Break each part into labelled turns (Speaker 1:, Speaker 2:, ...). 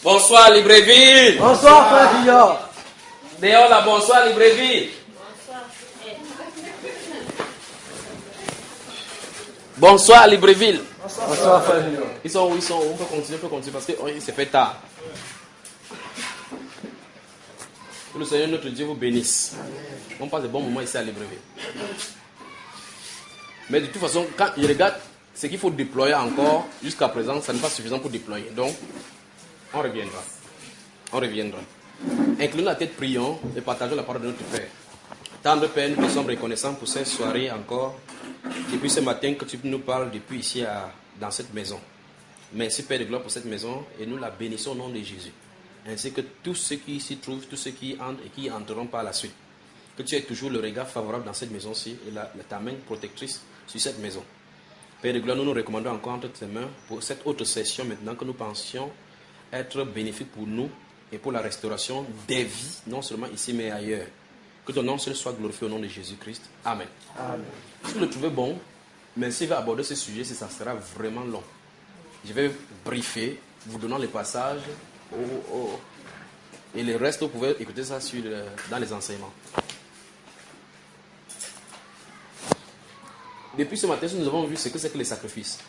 Speaker 1: Bonsoir Libreville.
Speaker 2: Bonsoir frère Villard.
Speaker 1: Dehors là, bonsoir Libreville. Bonsoir Libreville.
Speaker 2: Bonsoir frère Villard.
Speaker 1: Ils sont où? Ils sont où? On peut continuer parce que il s'est fait tard. Que le Seigneur notre Dieu vous bénisse. On passe de bons moments ici à Libreville. Mais de toute façon, quand il regarde ce qu'il faut déployer encore, jusqu'à présent, ça n'est pas suffisant pour déployer. Donc, on reviendra. On reviendra. Inclinons la tête, prions et partageons la parole de notre Père. Tendre Père, nous sommes reconnaissants pour cette soirée encore. Depuis ce matin que tu nous parles, depuis ici dans cette maison. Merci Père de gloire pour cette maison et nous la bénissons au nom de Jésus. Ainsi que tous ceux qui s'y trouvent, tous ceux qui entrent et qui entreront par la suite. Que tu aies toujours le regard favorable dans cette maison-ci et ta main protectrice sur cette maison. Père de gloire, nous nous recommandons encore entre tes mains pour cette autre session maintenant que nous pensions être bénéfique pour nous et pour la restauration des vies, non seulement ici mais ailleurs. Que ton nom seul soit glorifié au nom de Jésus-Christ. Amen. Amen. Si vous le trouvez bon, mais s'il va aborder ce sujet, ça sera vraiment long. Je vais briefer, vous donnant les passages et le reste, vous pouvez écouter ça dans les enseignements. Depuis ce matin, nous avons vu ce que c'est que les sacrifices.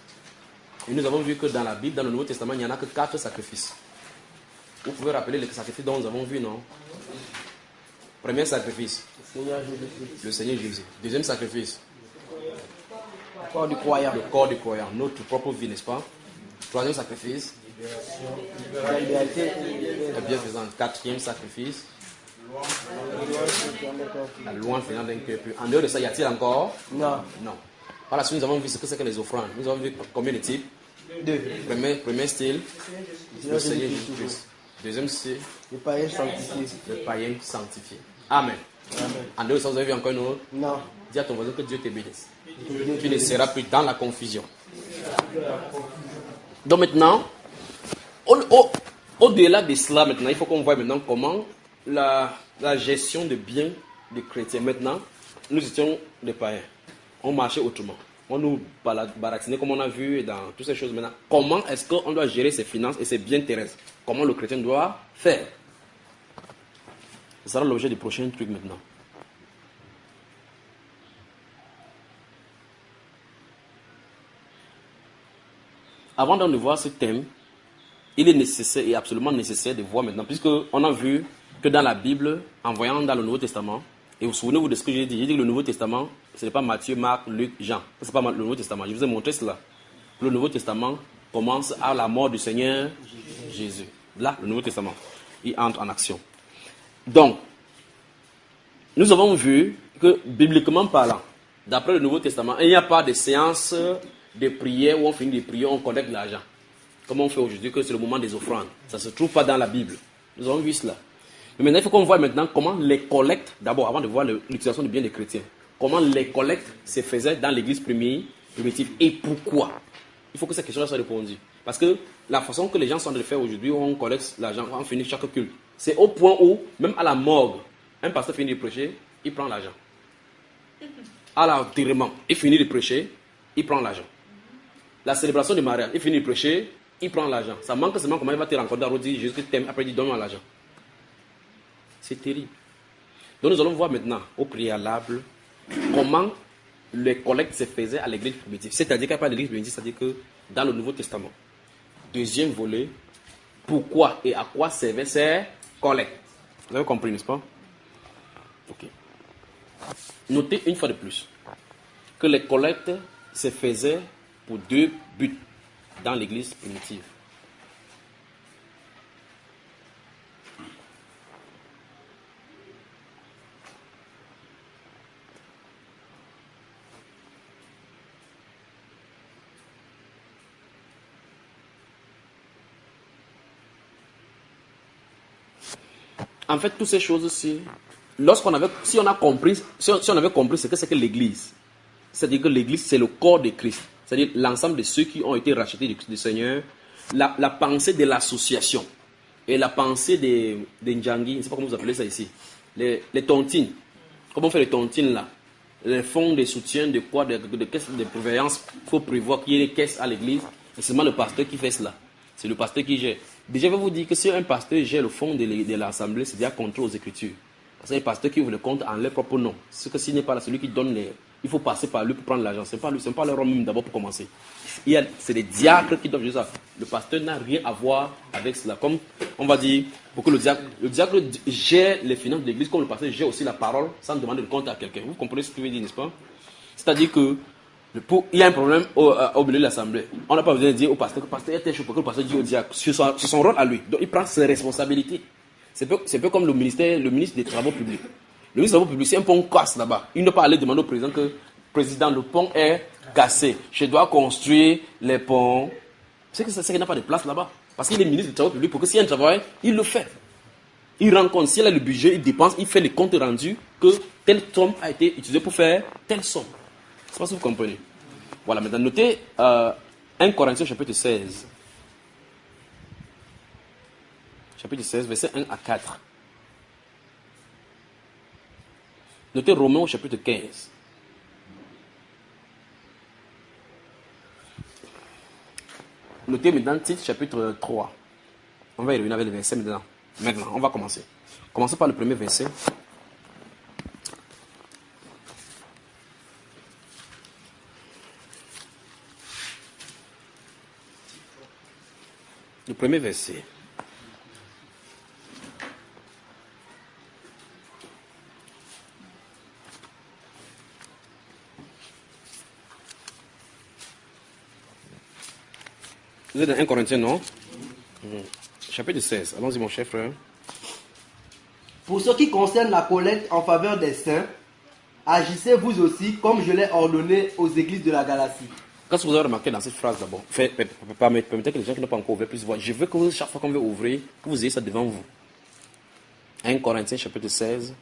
Speaker 1: Et nous avons vu que dans la Bible, dans le Nouveau Testament, il n'y en a que 4 sacrifices. Vous pouvez rappeler les sacrifices dont nous avons vu, non? Premier sacrifice, le Seigneur Jésus. Deuxième sacrifice,
Speaker 2: Le corps du croyant.
Speaker 1: le corps du croyant, notre propre vie, n'est-ce pas? Troisième sacrifice,
Speaker 2: La liberté.
Speaker 1: la bienfaisance. Quatrième sacrifice, la loi finale d'un cœur pur. En dehors de ça, y a-t-il encore?
Speaker 2: Non.
Speaker 1: Non. Par la suite, nous avons vu ce que c'est que les offrandes. Nous avons vu combien de types?
Speaker 2: 2.
Speaker 1: Premier style, le Seigneur Jésus-Christ. Deuxième style,
Speaker 2: Le païen sanctifié.
Speaker 1: le païen sanctifié. Amen.
Speaker 2: Amen.
Speaker 1: En dehors de ça, vous avez vu encore une autre?
Speaker 2: Non.
Speaker 1: Dis à ton voisin que Dieu te bénisse.
Speaker 2: Que Dieu
Speaker 1: Tu ne seras plus dans la confusion. Donc maintenant, au-delà de cela, maintenant, il faut qu'on voit maintenant comment la gestion des biens des chrétiens. Maintenant, nous étions des païens. On marchait autrement. On nous baratinait comme on a vu dans toutes ces choses maintenant. Comment est-ce qu'on doit gérer ses finances et ses biens terrestres? Comment le chrétien doit faire? Ce sera l'objet du prochain truc maintenant. Avant de voir ce thème, il est nécessaire et absolument nécessaire de voir maintenant, puisqu'on a vu que dans la Bible, en voyant dans le Nouveau Testament, et vous souvenez-vous de ce que j'ai dit que le Nouveau Testament, ce n'est pas Matthieu, Marc, Luc, Jean. Ce n'est pas le Nouveau Testament. Je vous ai montré cela. Le Nouveau Testament commence à la mort du Seigneur Jésus. Là, le Nouveau Testament, il entre en action. Donc, nous avons vu que, bibliquement parlant, d'après le Nouveau Testament, il n'y a pas de séance de prière où on finit de prier, on collecte l'argent. Comme on fait aujourd'hui, que c'est le moment des offrandes. Ça ne se trouve pas dans la Bible. Nous avons vu cela. Mais maintenant, il faut qu'on voit maintenant comment les collectes, d'abord, avant de voir l'utilisation du bien des chrétiens, comment les collectes se faisaient dans l'église primitive et pourquoi. Il faut que cette question soit répondue. Parce que la façon que les gens sont en train de faire aujourd'hui, où on collecte l'argent, on finit chaque culte, c'est au point où, même à la morgue, un pasteur finit de prêcher, il prend l'argent. À l'enterrement, il finit de prêcher, il prend l'argent. La célébration du mariage, il finit de prêcher, il prend l'argent. Ça manque seulement comment il va te rencontrer, il dit Jésus t'aime, après il dit donne-moi l'argent. C'est terrible. Donc nous allons voir maintenant, au préalable, comment les collectes se faisaient à l'église primitive. C'est-à-dire qu'il n'y a pas d'église primitive, c'est-à-dire que dans le Nouveau Testament. Deuxième volet, pourquoi et à quoi servaient ces collectes. Vous avez compris, n'est-ce pas? Ok. Notez une fois de plus que les collectes se faisaient pour 2 buts dans l'église primitive. En fait, toutes ces choses-ci, si on avait compris ce que c'est que l'Église, c'est-à-dire que l'Église, c'est le corps de Christ, c'est-à-dire l'ensemble de ceux qui ont été rachetés du Seigneur, la pensée de l'association et la pensée des Ndjangi, je ne sais pas comment vous appelez ça ici, les tontines. Comment on fait les tontines là? Les fonds de soutien, de quoi, de caisses de prévoyance, il faut prévoir qu'il y ait des caisses à l'Église, et c'est seulement le pasteur qui fait cela. C'est le pasteur qui gère. Déjà, je vais vous dire que si un pasteur gère le fond de l'assemblée, c'est déjà contraire aux Écritures. Parce que les pasteurs qui ouvrent le compte en leur propre nom. C'est que s'il n'est pas là, celui qui donne les... Il faut passer par lui pour prendre l'argent. Ce n'est pas leur rôle même d'abord pour commencer. C'est les diacres qui doivent gérer ça. Le pasteur n'a rien à voir avec cela. Comme on va dire, pour que le diacre gère les finances de l'église, comme le pasteur gère aussi la parole sans demander de compte à quelqu'un. Vous comprenez ce que je veux dire, n'est-ce pas? C'est-à-dire que il y a un problème au milieu de l'assemblée. On n'a pas besoin de dire au pasteur que le pasteur est chaud pour que le pasteur dise au diacre. C'est son rôle à lui. Donc il prend ses responsabilités. C'est un peu comme le ministre des Travaux publics. Le ministre des Travaux publics, c'est un pont casse là-bas. Il ne peut pas aller demander au président que, président, le pont est cassé. Je dois construire les ponts. C'est qu'il n'a pas de place là-bas. Parce qu'il est ministre des Travaux publics. Pour que s'il y a un travail, il le fait. Il rend compte. S'il a le budget, il dépense, il fait les comptes rendus que telle somme a été utilisée pour faire telle somme. Je ne sais pas si vous comprenez. Voilà, maintenant notez 1 Corinthiens chapitre 16. Chapitre 16, versets 1 à 4. Notez Romains au chapitre 15. Notez maintenant Tite chapitre 3. On va y revenir avec les versets maintenant. Maintenant, on va commencer. Commençons par le premier verset. Le premier verset. Vous êtes dans 1 Corinthiens, non? Chapitre 16. Allons-y, mon cher frère.
Speaker 2: Pour ce qui concerne la collecte en faveur des saints, agissez vous aussi comme je l'ai ordonné aux églises de la Galatie.
Speaker 1: Qu'est-ce que vous avez remarqué dans cette phrase d'abord? Permettez que les gens qui n'ont pas encore ouvert puissent voir. Je veux que chaque fois qu'on veut ouvrir, que vous ayez ça devant vous. 1 Corinthiens, chapitre 16.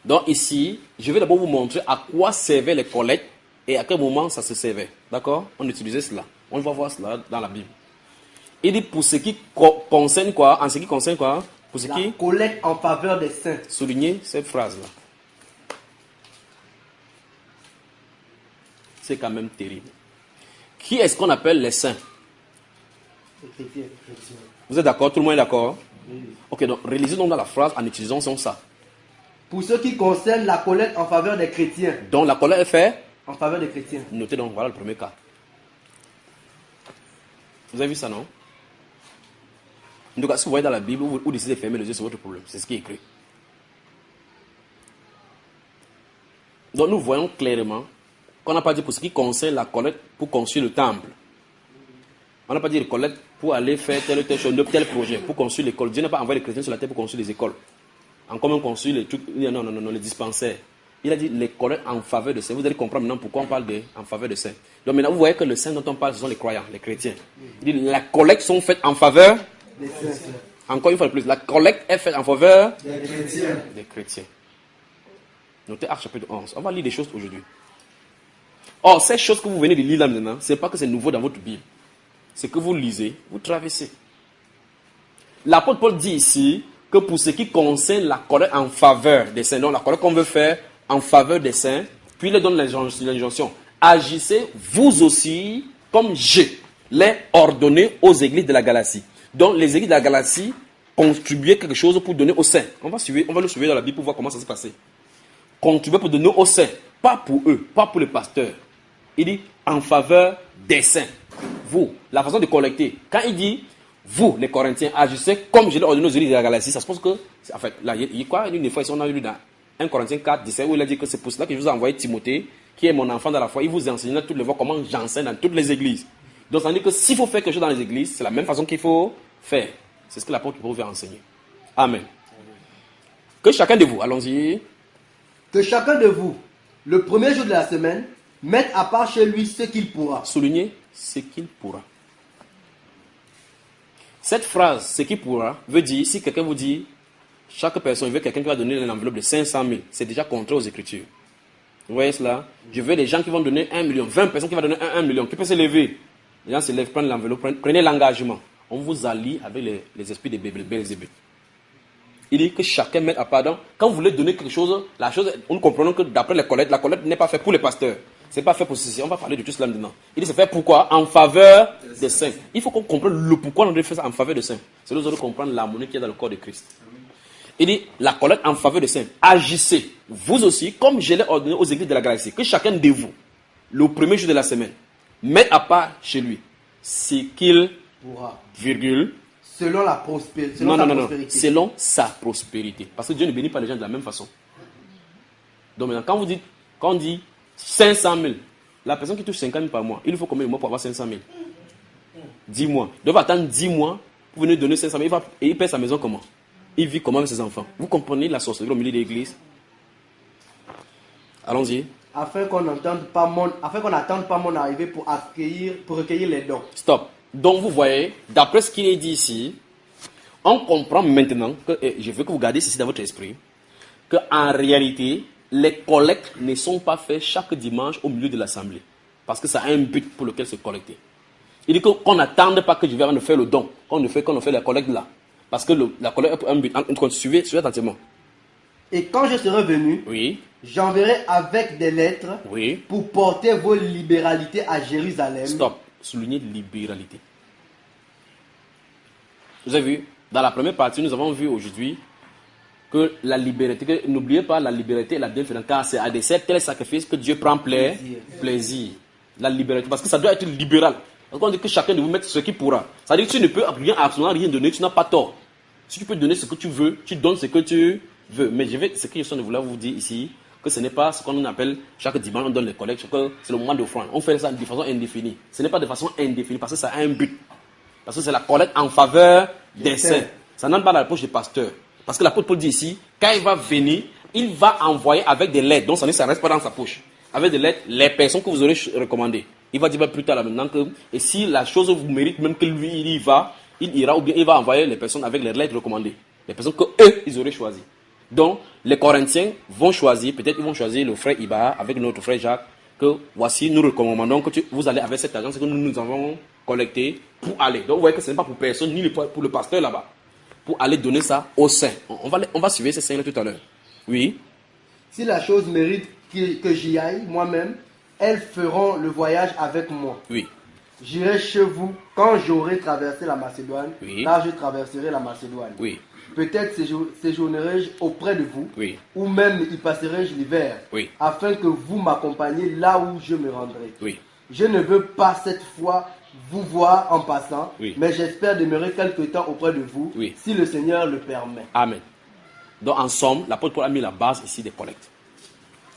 Speaker 1: Donc ici, je vais d'abord vous montrer à quoi servaient les collectes et à quel moment ça se servait. D'accord? On utilisait cela. On va voir cela dans la Bible. Il dit pour ce qui concerne quoi? En ce qui concerne quoi? Pour ce qui
Speaker 2: collecte en faveur des saints.
Speaker 1: Soulignez cette phrase-là. C'est quand même terrible. Qui est-ce qu'on appelle les saints?
Speaker 2: Les chrétiens.
Speaker 1: Vous êtes d'accord? Tout le monde est d'accord?
Speaker 2: Oui.
Speaker 1: Ok, donc réalisez donc dans la phrase en utilisant ça.
Speaker 2: Pour ce qui concerne la collecte en faveur des chrétiens.
Speaker 1: Donc la collecte est faite
Speaker 2: en faveur des chrétiens.
Speaker 1: Notez donc, voilà le premier cas. Vous avez vu ça, non? En tout cas, si vous voyez dans la Bible, vous décidez de fermer les yeux, c'est votre problème. C'est ce qui est écrit. Donc nous voyons clairement qu'on n'a pas dit pour ce qui concerne la collecte pour construire le temple. On n'a pas dit de collecte pour aller faire telle ou telle chose, tel projet, pour construire l'école. Dieu n'a pas envoyé les chrétiens sur la terre pour construire les écoles. Encore même construire les trucs, non, les dispensaires. Il a dit les collectes en faveur de saints. Vous allez comprendre maintenant pourquoi on parle en faveur de saints. Donc maintenant, vous voyez que le saint dont on parle, ce sont les croyants, les chrétiens. Il dit la collecte sont faites en faveur
Speaker 2: des saints.
Speaker 1: Encore une fois de plus, la collecte est faite en faveur des chrétiens. Notez Actes chapitre 11. On va lire des choses aujourd'hui. Or, ces choses que vous venez de lire là maintenant, ce n'est pas que c'est nouveau dans votre Bible. C'est que vous lisez, vous traversez. L'apôtre Paul dit ici que pour ce qui concerne la collecte en faveur des saints, donc la collecte qu'on veut faire en faveur des saints, puis il donne l'injonction. Agissez vous aussi comme je l'ai ordonné aux églises de la Galatie. Donc les églises de la Galatie contribuaient quelque chose pour donner aux saints. On va le suivre dans la Bible pour voir comment ça s'est passé. Contribuer pour donner aux saints, pas pour eux, pas pour les pasteurs. Il dit en faveur des saints. Vous, la façon de collecter. Quand il dit vous, les Corinthiens, agissez comme je l'ai ordonné aux églises de la Galatie, ça se pose que, en fait, là, il y a quoi? Une fois, on a lu dans 1 Corinthiens 4, 17, où il a dit que c'est pour cela que je vous ai envoyé Timothée, qui est mon enfant dans la foi. Il vous enseigne toutes les fois comment j'enseigne dans toutes les églises. Donc, ça veut dire que s'il faut faire quelque chose dans les églises, c'est la même façon qu'il faut faire. C'est ce que l'apôtre Paul veut enseigner. Amen. Que chacun de vous, allons-y.
Speaker 2: Que chacun de vous, le premier jour de la semaine, mette à part chez lui ce qu'il pourra.
Speaker 1: Soulignez ce qu'il pourra. Cette phrase, ce qu'il pourra, veut dire, si quelqu'un vous dit, chaque personne, il veut quelqu'un qui va donner une enveloppe de 500 000, c'est déjà contraire aux Écritures. Vous voyez cela? Je veux des gens qui vont donner 1 million, 20 personnes qui vont donner 1 million, qui peuvent se lever. Les gens se lèvent, prennent l'enveloppe, prenez l'engagement. On vous allie avec les esprits de Belzébuth. Il dit que chacun mette à part. Quand vous voulez donner quelque chose, nous comprenons que d'après les collectes, la collecte n'est pas faite pour les pasteurs. C'est pas fait pour ceci. On va parler de tout cela maintenant. Il dit c'est fait pourquoi? En faveur des saints. Il faut qu'on comprenne le pourquoi on doit faire ça en faveur des saints. C'est là où nous allons comprendre l'harmonie qu'il y a dans le corps de Christ. Il dit la collecte en faveur des saints. Agissez, vous aussi, comme je l'ai ordonné aux églises de la galaxie, que chacun de vous, le premier jour de la semaine, mette à part chez lui ce qu'il
Speaker 2: pourra.
Speaker 1: Virgule.
Speaker 2: Selon la prospérité.
Speaker 1: Non. Selon sa prospérité. Parce que Dieu ne bénit pas les gens de la même façon. Donc maintenant, quand on dit 500 000, la personne qui touche 50 000 par mois, il faut combien de mois pour avoir 500 000? 10 mois. Il doit attendre 10 mois pour venir donner 500 000. Et il paie sa maison comment? Il vit comment avec ses enfants? Vous comprenez la sorcellerie au milieu de l'église? Allons-y.
Speaker 2: Afin qu'on n'attende pas mon arrivée pour recueillir les dons.
Speaker 1: Stop. Donc vous voyez, d'après ce qu'il est dit ici, on comprend maintenant, et je veux que vous gardiez ceci dans votre esprit, qu'en réalité, les collectes ne sont pas faites chaque dimanche au milieu de l'assemblée. Parce que ça a un but pour lequel se collecter. Il dit qu'on n'attende pas que je vienne faire le don, qu'on fait la collecte là. Parce que la collecte a un but. Suivez attentivement.
Speaker 2: Et quand je serai venu,
Speaker 1: oui,
Speaker 2: j'enverrai avec des lettres
Speaker 1: oui,
Speaker 2: pour porter vos libéralités à Jérusalem.
Speaker 1: Stop. Souligner libéralité. Vous avez vu, dans la première partie, nous avons vu aujourd'hui que la liberté, n'oubliez pas la liberté et la bienfaisance, car c'est à des certains sacrifices que Dieu prend plaisir. La liberté, parce que ça doit être libéral. Parce qu'on dit que chacun de vous mette ce qu'il pourra. Ça veut dire que tu ne peux absolument rien donner, tu n'as pas tort. Si tu peux donner ce que tu veux, tu donnes ce que tu veux. Mais ce que je suis de vouloir vous dire ici, que ce n'est pas ce qu'on appelle chaque dimanche on donne les collectes, c'est le moment d'offrande. On fait ça de façon indéfinie. Ce n'est pas de façon indéfinie parce que ça a un but. Parce que c'est la collecte en faveur des saints. Ça n'entre pas dans la poche des pasteurs. Parce que l'apôtre Paul dit ici, quand il va venir, il va envoyer avec des lettres. Donc ça ne reste pas dans sa poche. Avec des lettres, les personnes que vous aurez recommandées. Il va dire plus tard là maintenant que, et si la chose vous mérite même que lui il ira, ou bien il va envoyer les personnes avec les lettres recommandées. Les personnes que eux, ils auraient choisies. Donc, les Corinthiens vont choisir, peut-être ils vont choisir le frère Iba avec notre frère Jacques, que voici, nous recommandons que vous allez avec cette agence que nous avons collecté pour aller. Donc, vous voyez que ce n'est pas pour personne, ni pour le pasteur là-bas. Pour aller donner ça aux saints. On va suivre ces saints-là tout à l'heure. Oui.
Speaker 2: Si la chose mérite que j'y aille moi-même, elles feront le voyage avec moi.
Speaker 1: Oui.
Speaker 2: J'irai chez vous quand j'aurai traversé la Macédoine.
Speaker 1: Oui.
Speaker 2: Là, je traverserai la Macédoine.
Speaker 1: Oui.
Speaker 2: Peut-être séjournerai-je auprès de vous,
Speaker 1: oui,
Speaker 2: ou même y passerai-je l'hiver,
Speaker 1: oui,
Speaker 2: afin que vous m'accompagniez là où je me rendrai.
Speaker 1: Oui.
Speaker 2: Je ne veux pas cette fois vous voir en passant,
Speaker 1: oui,
Speaker 2: mais j'espère demeurer quelque temps auprès de vous,
Speaker 1: oui,
Speaker 2: si le Seigneur le permet.
Speaker 1: Amen. Donc en somme, l'apôtre Paul a mis la base ici des collectes.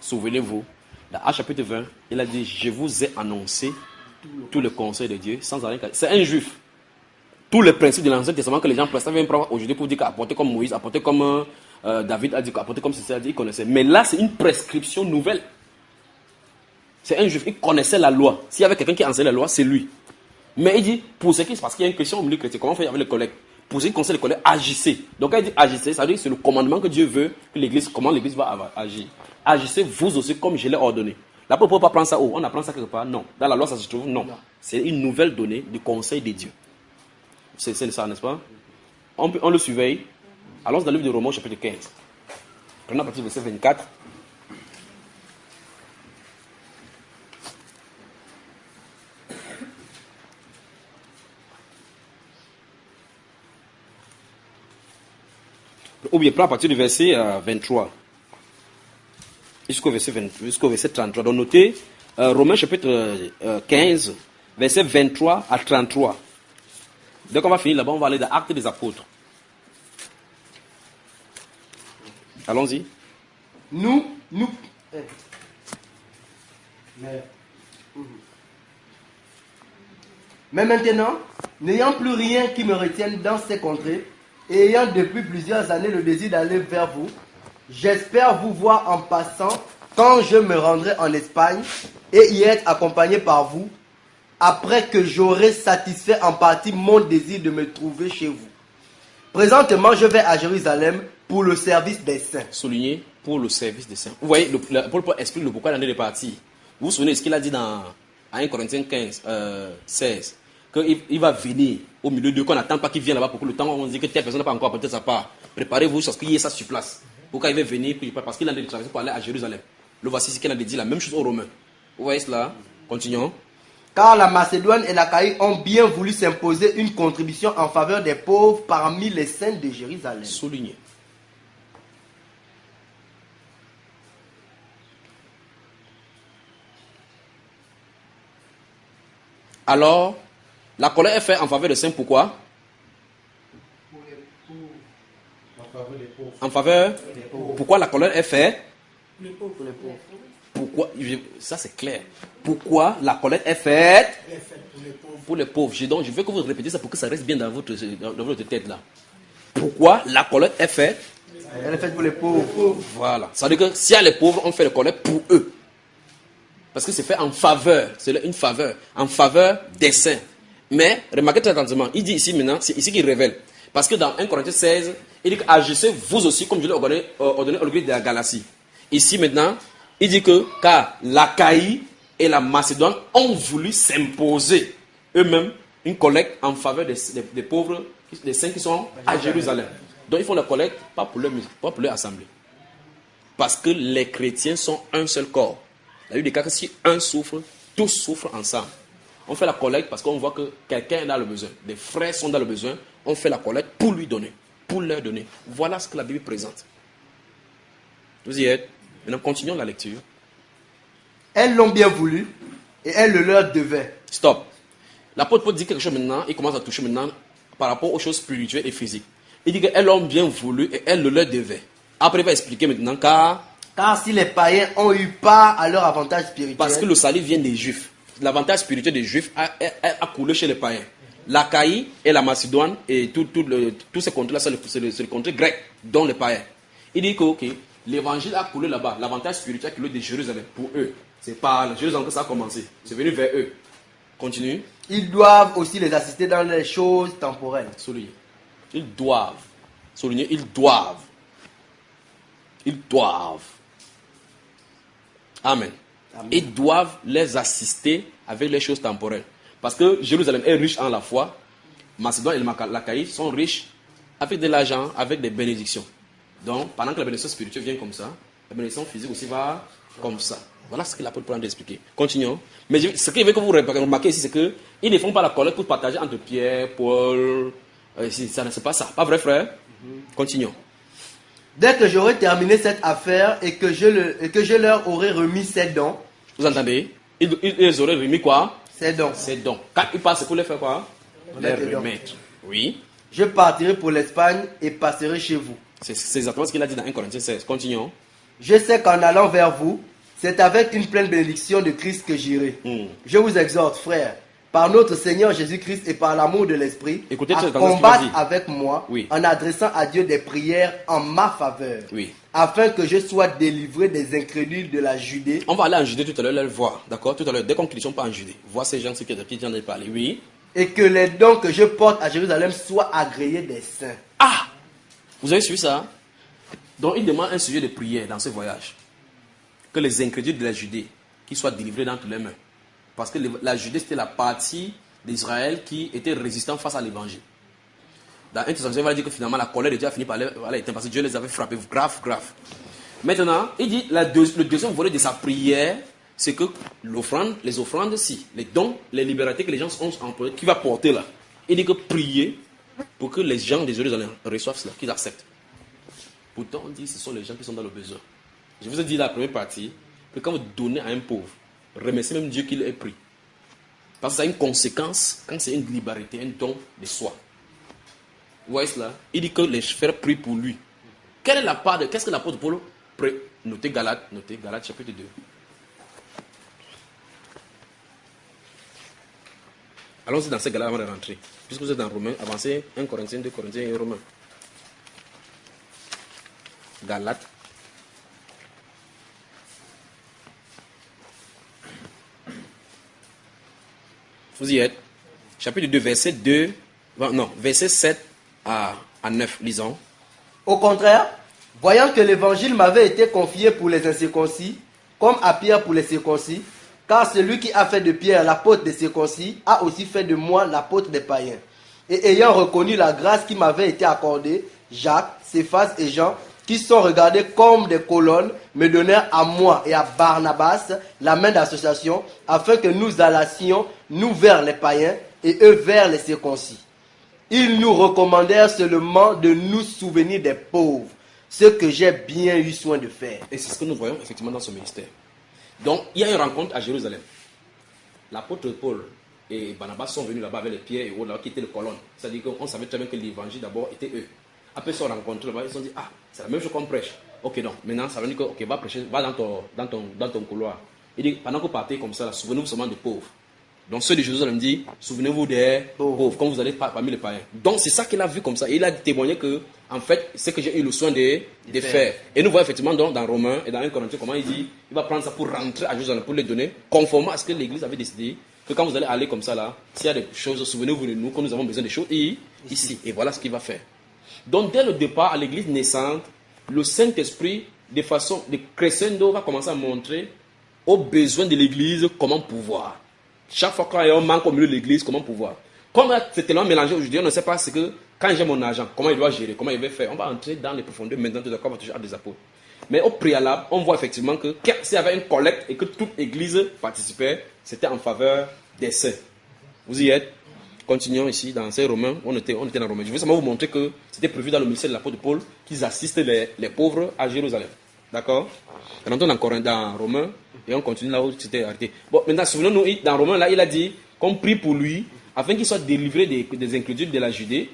Speaker 1: Souvenez-vous, dans Actes chapitre 20, il a dit, je vous ai annoncé tout le conseil de Dieu sans rien. C'est un juif. Tous les principes de l'Ancien Testament que les gens prestaient aujourd'hui pour dire qu'apporter comme Moïse, apporter comme David a dit, apporter comme ceci a dit, ils connaissaient. Mais là, c'est une prescription nouvelle. C'est un juif, il connaissait la loi. S'il y avait quelqu'un qui enseignait la loi, c'est lui. Mais il dit, pour ce qui est, parce qu'il y a une question au milieu chrétien, comment faire avec les collègues? Pour ce qui concerne les collègues, agissez. Donc quand il dit agissez, ça veut dire que c'est le commandement que Dieu veut que l'église, comment l'église va agir. Agissez vous aussi comme je l'ai ordonné. L'apôtre ne peut pas prendre ça où? On apprend ça quelque part? Non. Dans la loi, ça se trouve? Non. C'est une nouvelle donnée du conseil de Dieu. C'est ça, n'est-ce pas? On le surveille. Allons dans le livre de Romains, chapitre 15. Prenons à partir du verset 24. Ou bien, prends à partir du verset 23. Jusqu'au verset 33. Donc, notez Romains, chapitre 15, verset 23 à 33. Dès qu'on va finir là-bas, on va aller dans Actes des Apôtres. Allons-y.
Speaker 2: Mais maintenant, n'ayant plus rien qui me retienne dans ces contrées, et ayant depuis plusieurs années le désir d'aller vers vous, j'espère vous voir en passant quand je me rendrai en Espagne et y être accompagné par vous, après que j'aurai satisfait en partie mon désir de me trouver chez vous. Présentement, je vais à Jérusalem pour le service des saints.
Speaker 1: Souligné, pour le service des saints. Vous voyez, Paul explique le pourquoi il en est parti. Vous vous souvenez de ce qu'il a dit dans 1 Corinthiens 15, 16, qu'il va venir au milieu d'eux, qu'on n'attend pas qu'il vienne là-bas pour que le temps où on dit que telle personne n'a pas encore apporté sa part. Préparez-vous parce qu'il y ait ça sur place. Pourquoi il va venir? Parce qu'il a traversé pour aller à Jérusalem. Le voici ce qu'il a dit, la même chose aux Romains. Vous voyez cela? Continuons.
Speaker 2: Car la Macédoine et l'Achaïe ont bien voulu s'imposer une contribution en faveur des pauvres parmi les saints de Jérusalem.
Speaker 1: Souligné. Alors, la colère est faite en faveur des saints, pourquoi? En faveur des pauvres. Pourquoi la colère est faite?
Speaker 2: Pour les pauvres.
Speaker 1: Pourquoi? Ça c'est clair. Pourquoi la colère est faite? Pour les pauvres. Donc je veux que vous répétiez ça pour que ça reste bien dans votre tête là. Pourquoi la colère est faite?
Speaker 2: Elle est faite pour les pauvres.
Speaker 1: Voilà. Ça veut dire que s'il y a les pauvres, on fait la colère pour eux. Parce que c'est fait en faveur. C'est une faveur. En faveur des saints. Mais, remarquez très attentivement. Il dit ici maintenant, c'est ici qu'il révèle. Parce que dans 1 Corinthiens 16, il dit agissez vous aussi comme je l'ai ordonné au lieu de la Galatie. Ici maintenant, il dit que car l'Achaïe et la Macédoine ont voulu s'imposer eux-mêmes une collecte en faveur des pauvres, des saints qui sont à Jérusalem. Donc ils font la collecte pas pour leur assemblée. Parce que les chrétiens sont un seul corps. Il y a eu des cas que si un souffre, tous souffrent ensemble. On fait la collecte parce qu'on voit que quelqu'un est dans le besoin. Des frères sont dans le besoin. On fait la collecte pour lui donner, pour leur donner. Voilà ce que la Bible présente. Vous y êtes? Maintenant, continuons la lecture.
Speaker 2: Elles l'ont bien voulu et elles le leur devaient.
Speaker 1: Stop. L'apôtre Paul dit quelque chose maintenant. Il commence à toucher maintenant par rapport aux choses spirituelles et physiques. Il dit qu'elles l'ont bien voulu et elles le leur devaient. Après, il va expliquer maintenant car
Speaker 2: si les païens ont eu part à leur avantage spirituel.
Speaker 1: Parce que le salut vient des Juifs. L'avantage spirituel des Juifs a coulé chez les païens. L'Achaïe et la Macédoine et tous ces contrées-là, c'est le contrée grec, dont les païens. Il dit que l'évangile a coulé là-bas. L'avantage spirituel a coulé de Jérusalem pour eux. C'est par Jérusalem que ça a commencé. C'est venu vers eux. Continue.
Speaker 2: Ils doivent aussi les assister dans les choses temporelles.
Speaker 1: Souligner. Ils doivent. Souligner, ils doivent. Ils doivent. Amen. Amen. Ils doivent les assister avec les choses temporelles. Parce que Jérusalem est riche en la foi. Macédoine et l'Achaïe sont riches avec de l'argent, avec des bénédictions. Donc, pendant que la bénédiction spirituelle vient comme ça, la bénédiction physique aussi va comme ça. Voilà ce que l'apôtre Paul a expliqué. Continuons. Mais ce qu'il veut que vous remarquez ici, c'est qu'ils ne font pas la collecte pour partager entre Pierre, Paul. Ça ne c'est pas ça. Pas vrai, frère? Continuons.
Speaker 2: Dès que j'aurai terminé cette affaire et que je leur aurai remis ces dons.
Speaker 1: Vous entendez? Ils auraient remis quoi?
Speaker 2: Ces dons.
Speaker 1: Ces dons. Quand ils passent, c'est pour les faire quoi? Les remettre. Oui.
Speaker 2: Je partirai pour l'Espagne et passerai chez vous.
Speaker 1: C'est exactement ce qu'il a dit dans 1 Corinthiens 16. Continuons.
Speaker 2: Je sais qu'en allant vers vous, c'est avec une pleine bénédiction de Christ que j'irai. Je vous exhorte, frères, par notre Seigneur Jésus-Christ et par l'amour de l'Esprit, à combattre avec moi, en adressant à Dieu des prières en ma faveur, afin que je sois délivré des incrédules de la Judée.
Speaker 1: On va aller en Judée tout à l'heure, le voir, d'accord? Tout à l'heure, dès qu'on ne pas en Judée, voir ces gens qui viennent de parler, oui.
Speaker 2: Et que les dons que je porte à Jérusalem soient agréés des saints.
Speaker 1: Ah! Vous avez suivi ça? Donc il demande un sujet de prière dans ce voyage. Que les incrédules de la Judée, qui soient délivrés d'entre les mains. Parce que la Judée, c'était la partie d'Israël qui était résistant face à l'évangile. Dans 1 Thessaloniciens, il va dire que finalement la colère de Dieu a fini par l'éteindre parce que Dieu les avait frappés grave. Maintenant, il dit le deuxième volet de sa prière, c'est que les offrandes, les dons, les libertés que les gens ont employées, qui va porter là. Il dit que prier pour que les gens des Jérusalem reçoivent cela, qu'ils acceptent. Pourtant, on dit que ce sont les gens qui sont dans le besoin. Je vous ai dit la première partie, que quand vous donnez à un pauvre, remerciez même Dieu qu'il ait pris. Parce que ça a une conséquence quand c'est une liberté, un don de soi. Vous voyez cela? Il dit que les frères prient pour lui. Quelle est la part de... Qu'est-ce que l'apôtre Paul prie? Notez Galates chapitre 2. Allons-y dans ces Galates avant de rentrer. Puisque vous êtes dans Romains, avancez 1 Corinthiens, 2 Corinthiens et Romains. Galates. Vous y êtes. Chapitre 2, verset 7 à 9, lisons.
Speaker 2: Au contraire, voyant que l'évangile m'avait été confié pour les incirconcis, comme à Pierre pour les circoncis, car celui qui a fait de Pierre l'apôtre des circoncis a aussi fait de moi l'apôtre des païens. Et ayant reconnu la grâce qui m'avait été accordée, Jacques, Céphas et Jean, qui sont regardés comme des colonnes, me donnèrent à moi et à Barnabas la main d'association, afin que nous allassions, nous vers les païens et eux vers les circoncis. Ils nous recommandèrent seulement de nous souvenir des pauvres, ce que j'ai bien eu soin de faire.
Speaker 1: Et c'est ce que nous voyons effectivement dans ce ministère. Donc, il y a une rencontre à Jérusalem. L'apôtre Paul et Barnabas sont venus là-bas avec les pierres et autres, là, qui étaient les colonnes. C'est-à-dire qu'on savait très bien que l'évangile d'abord était eux. Après, ils se sont rencontrés là-bas, ils se sont dit, ah, c'est la même chose qu'on prêche. Ok, donc, maintenant, ça veut dire que, ok, va prêcher, va dans ton couloir. Il dit, pendant que vous partez comme ça, là, souvenez-vous seulement des pauvres. Donc, ceux de Jérusalem dit, souvenez-vous des pauvres, quand vous allez parmi les païens. Donc, c'est ça qu'il a vu comme ça. Et il a témoigné que, en fait, c'est que j'ai eu le soin de faire. Et nous voyons effectivement dans Romains et dans 1 Corinthiens comment il dit, il va prendre ça pour rentrer à Jérusalem, pour les donner, conformément à ce que l'Église avait décidé, que quand vous allez aller comme ça là, s'il y a des choses, souvenez-vous de nous, que nous avons besoin des choses ici. Et voilà ce qu'il va faire. Donc, dès le départ, à l'Église naissante, le Saint-Esprit, de façon de crescendo, va commencer à montrer aux besoins de l'Église comment pouvoir. Chaque fois qu'il y a un manque au milieu de l'église, comment pouvoir. Comme c'est tellement mélangé aujourd'hui, on ne sait pas ce que, quand j'ai mon argent, comment il doit gérer, comment il va faire. On va entrer dans les profondeurs maintenant, tout d'accord, on va toucher à des apôtres. Mais au préalable, on voit effectivement que s'il y avait une collecte et que toute église participait, c'était en faveur des saints. Vous y êtes? Continuons ici dans ces Romains, on était dans Romains. Je veux seulement vous montrer que c'était prévu dans le ministère de l'apôtre Paul qu'ils assistent les pauvres à Jérusalem. D'accord? Rentrons dans Romains et on continue là où c'était arrêté. Bon, maintenant, souvenons-nous, dans Romains, là, il a dit qu'on prie pour lui afin qu'il soit délivré des inquiétudes de la Judée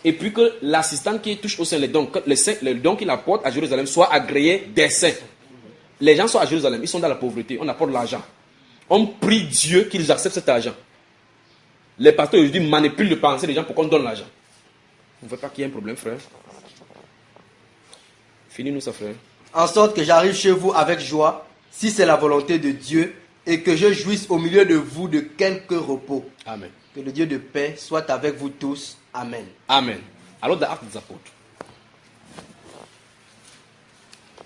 Speaker 1: et puis que l'assistant qui touche au sein les dons qu'il apporte à Jérusalem soit agréé des saints. Les gens sont à Jérusalem, ils sont dans la pauvreté, on apporte l'argent. On prie Dieu qu'ils acceptent cet argent. Les pasteurs aujourd'hui manipulent le pensée des gens pour qu'on donne l'argent. Vous ne voyez pas qu'il y a un problème, frère? Finis-nous ça, frère.
Speaker 2: En sorte que j'arrive chez vous avec joie, si c'est la volonté de Dieu, et que je jouisse au milieu de vous de quelque repos.
Speaker 1: Amen.
Speaker 2: Que le Dieu de paix soit avec vous tous. Amen.
Speaker 1: Amen. Alors, dans Actes des Apôtres.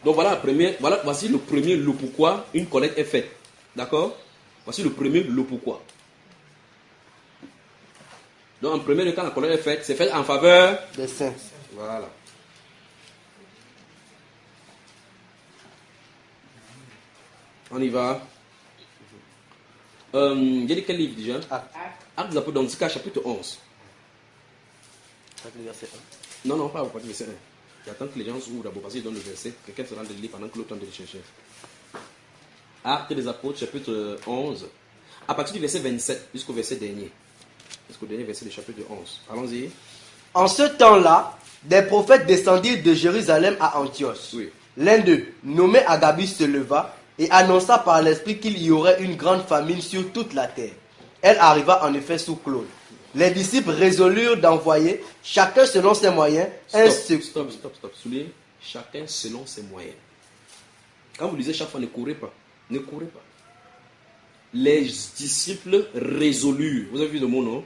Speaker 1: Donc voici le premier le pourquoi une collecte est faite. D'accord? Voici le premier le pourquoi. Donc en premier lieu, quand la collecte est faite, c'est fait en faveur
Speaker 2: des saints.
Speaker 1: Voilà. On y va. J'ai dit quel livre déjà? Actes des Apôtres, donc c'est chapitre 11. Non, pas au verset 1. J'attends que les gens s'ouvrent d'abord parce qu'ils donnent le verset. Quelqu'un sera de lire pendant que l'autre temps de le chercher. Actes des Apôtres, chapitre 11. À partir du verset 27 jusqu'au verset dernier. Jusqu'au dernier verset du chapitre 11. Allons-y.
Speaker 2: En ce temps-là, des prophètes descendirent de Jérusalem à Antioche.
Speaker 1: Oui.
Speaker 2: L'un d'eux, nommé Agabus, se leva et annonça par l'Esprit qu'il y aurait une grande famine sur toute la terre. Elle arriva en effet sous Claude. Les disciples résolurent d'envoyer, chacun selon ses moyens,
Speaker 1: Stop. Soulignez, chacun selon ses moyens. Quand vous lisez chaque fois, ne courez pas. Ne courez pas. Les disciples résolurent. Vous avez vu le mot, non?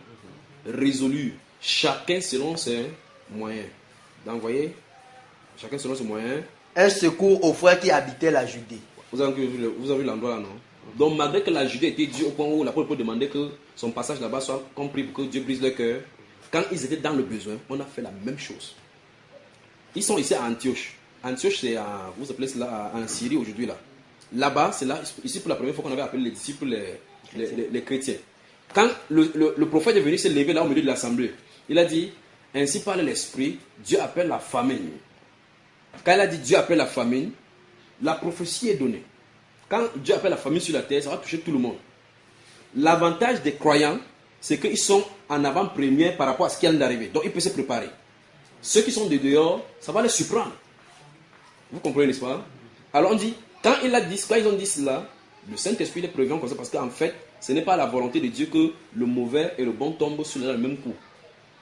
Speaker 1: Résolurent. Chacun selon ses moyens. D'envoyer, chacun selon ses moyens,
Speaker 2: un secours aux frères qui habitaient la Judée.
Speaker 1: Vous avez vu l'endroit là, non? Donc, malgré que la Judée était dure au point où l'apôtre Paul demandait que son passage là-bas soit compris pour que Dieu brise leur cœur, quand ils étaient dans le besoin, on a fait la même chose. Ils sont ici à Antioche. Antioche, c'est vous appelez cela en Syrie aujourd'hui là. Là-bas, c'est là, ici pour la première fois qu'on avait appelé les disciples les chrétiens. Quand le prophète est venu se lever là au milieu de l'assemblée, il a dit, ainsi parle l'Esprit, Dieu appelle la famine. Quand il a dit Dieu appelle la famine, la prophétie est donnée. Quand Dieu appelle la famine sur la terre, ça va toucher tout le monde. L'avantage des croyants, c'est qu'ils sont en avant-première par rapport à ce qui vient d'arriver. Donc ils peuvent se préparer. Ceux qui sont de dehors, ça va les surprendre. Vous comprenez, n'est-ce pas? Alors on dit, quand ils ont dit cela, le Saint-Esprit les prévient comme ça parce qu'en fait, ce n'est pas la volonté de Dieu que le mauvais et le bon tombent sur le même coup.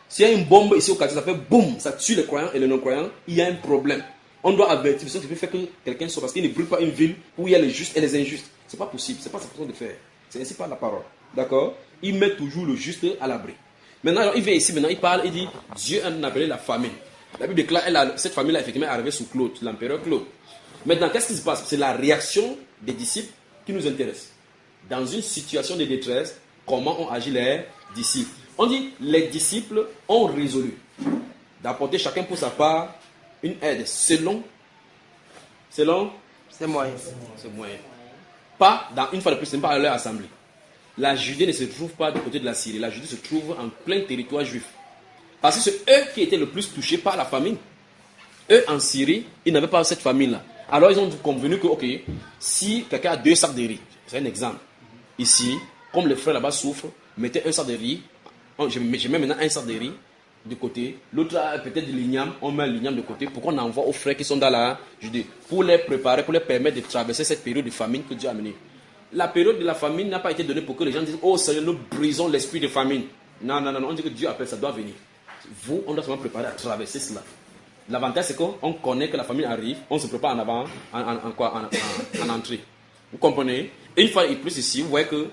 Speaker 1: S'il y a une bombe ici au quartier, ça fait boum, ça tue les croyants et les non-croyants, il y a un problème. On doit avertir, ce qui peut faire que quelqu'un soit, parce qu'il ne brûle pas une ville où il y a les justes et les injustes. Ce n'est pas possible, ce n'est pas sa façon de faire. C'est ainsi par la parole. D'accord? Il met toujours le juste à l'abri. Maintenant, il vient ici, il parle, il dit, Dieu a appelé la famine. La Bible déclare, cette famille-là, effectivement, est arrivée sous Claude, l'empereur Claude. Maintenant, qu'est-ce qui se passe? C'est la réaction des disciples qui nous intéresse. Dans une situation de détresse, comment ont agi les disciples? On dit, les disciples ont résolu d'apporter chacun pour sa part une aide selon selon
Speaker 2: C'est moyen.
Speaker 1: ses moyens. Pas, une fois de plus, ce n'est pas à leur assemblée. La Judée ne se trouve pas du côté de la Syrie. La Judée se trouve en plein territoire juif. Parce que c'est eux qui étaient le plus touchés par la famine. Eux, en Syrie, ils n'avaient pas cette famine-là. Alors, ils ont convenu que, ok, si quelqu'un a 2 sacs de riz, c'est un exemple. Ici, comme les frères là-bas souffrent, mettez un sac de riz. Je mets maintenant un sac de riz de côté. L'autre a peut-être de l'igname. On met l'igname de côté pour qu'on envoie aux frères qui sont dans la Judée. Pour les préparer, pour les permettre de traverser cette période de famine que Dieu a amenée. La période de la famine n'a pas été donnée pour que les gens disent, oh Seigneur, nous brisons l'esprit de famine. Non. On dit que Dieu appelle, ça doit venir. Vous, on doit seulement préparer à traverser cela. L'avantage, c'est qu'on connaît que la famine arrive, on se prépare en avant, en entrée. Vous comprenez? Et une fois et plus ici, vous voyez que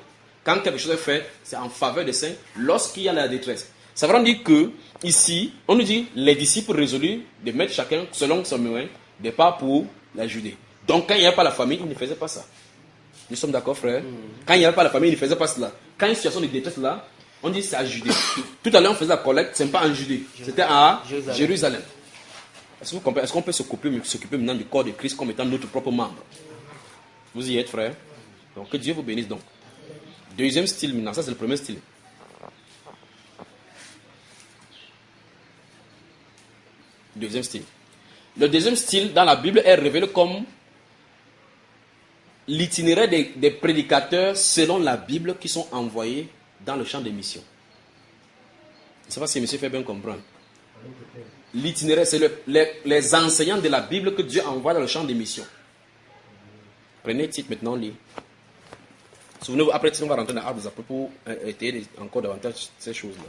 Speaker 1: quand quelque chose est fait, c'est en faveur des saints lorsqu'il y a la détresse. Ça veut dire que, ici, on nous dit, les disciples résolus de mettre chacun selon son moyen des pas pour la Judée. Donc, quand il n'y avait pas la famille, ils ne faisaient pas ça. Nous sommes d'accord, frère? Quand il n'y avait pas la famille, ils ne faisaient pas cela. Quand il y a une situation de détresse là, on dit c'est à Judée. Tout à l'heure, on faisait la collecte, ce n'est pas en Judée, c'était à Jérusalem. Est-ce que vous comprenez? Est-ce qu'on peut s'occuper maintenant du corps de Christ comme étant notre propre membre? Vous y êtes, frère? Donc, que Dieu vous bénisse donc. Deuxième style maintenant, ça c'est le premier style. Deuxième style. Le deuxième style dans la Bible est révélé comme l'itinéraire des prédicateurs selon la Bible qui sont envoyés dans le champ des missions. Je ne sais pas si monsieur fait bien comprendre. L'itinéraire, c'est les enseignants de la Bible que Dieu envoie dans le champ des missions. Prenez le titre maintenant, lis. Souvenez-vous, après, on va rentrer dans l'arbre des apôtres pour étayer encore davantage ces choses-là.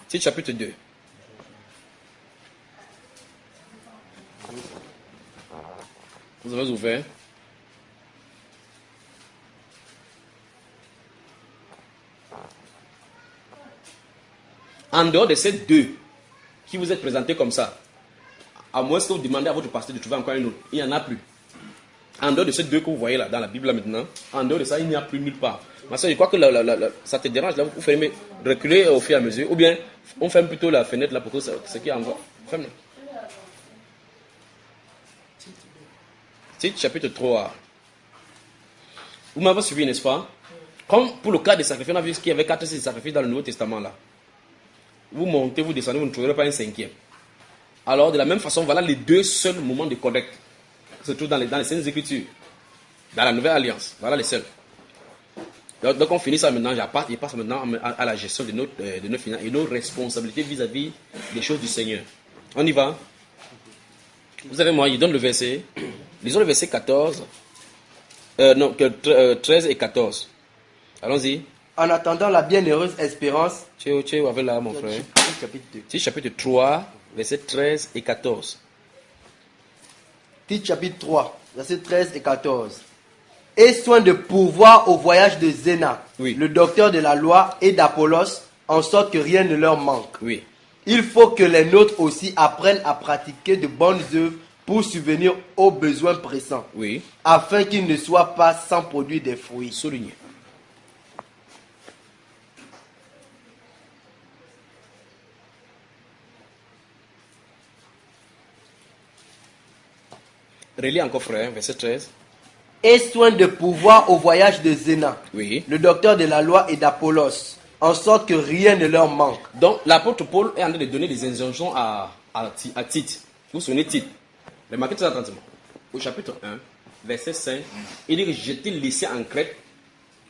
Speaker 1: Titre chapitre 2. Vous avez ouvert. En dehors de ces deux qui vous êtes présentés comme ça, à moins que vous demandez à votre pasteur de trouver encore un autre, il n'y en a plus. En dehors de ces deux que vous voyez là dans la Bible là maintenant, en dehors de ça, il n'y a plus nulle part. Ma soeur, je crois que ça te dérange là, vous fermez, reculez au fur et à mesure, ou bien on ferme plutôt la fenêtre là pour que ce qui envoie. Ferme. Titre chapitre 3. Vous m'avez suivi, n'est-ce pas? Comme pour le cas des sacrifices, on a vu qu'il y avait 4 sacrifices dans le Nouveau Testament là. Vous montez, vous descendez, vous ne trouverez pas un 5e. Alors, de la même façon, voilà les 2 seuls moments de collecte qui se trouvent dans les Saintes Écritures. Dans la Nouvelle Alliance. Voilà les seuls. Donc, on finit ça maintenant. Il passe maintenant à la gestion de nos finances et nos responsabilités vis-à-vis des choses du Seigneur. On y va? Vous avez moi, il donne le verset. Lisons le verset 14. 13 et 14. Allons-y.
Speaker 2: En attendant la bienheureuse espérance.
Speaker 1: Tu es avec là, mon frère.
Speaker 2: Chapitre 2.
Speaker 1: Titre chapitre 3, versets 13 et 14.
Speaker 2: Titre chapitre 3, versets 13 et 14. Et soin de pourvoir au voyage de Zéna,
Speaker 1: Oui.
Speaker 2: le docteur de la loi, et d'Apollos, en sorte que rien ne leur manque.
Speaker 1: Oui.
Speaker 2: Il faut que les nôtres aussi apprennent à pratiquer de bonnes œuvres pour subvenir aux besoins pressants,
Speaker 1: Oui.
Speaker 2: afin qu'ils ne soient pas sans produire des fruits.
Speaker 1: Souligné. Relis encore, frère, verset 13.
Speaker 2: Et soin de pourvoir au voyage de Zéna,
Speaker 1: Oui.
Speaker 2: le docteur de la loi, et d'Apollos, en sorte que rien ne leur manque.
Speaker 1: Donc, l'apôtre Paul est en train de donner des injonctions à Tite. Vous vous souvenez de Tite? Remarquez très attentivement. Au chapitre 1, verset 5, il dit que je t'ai laissé en Crète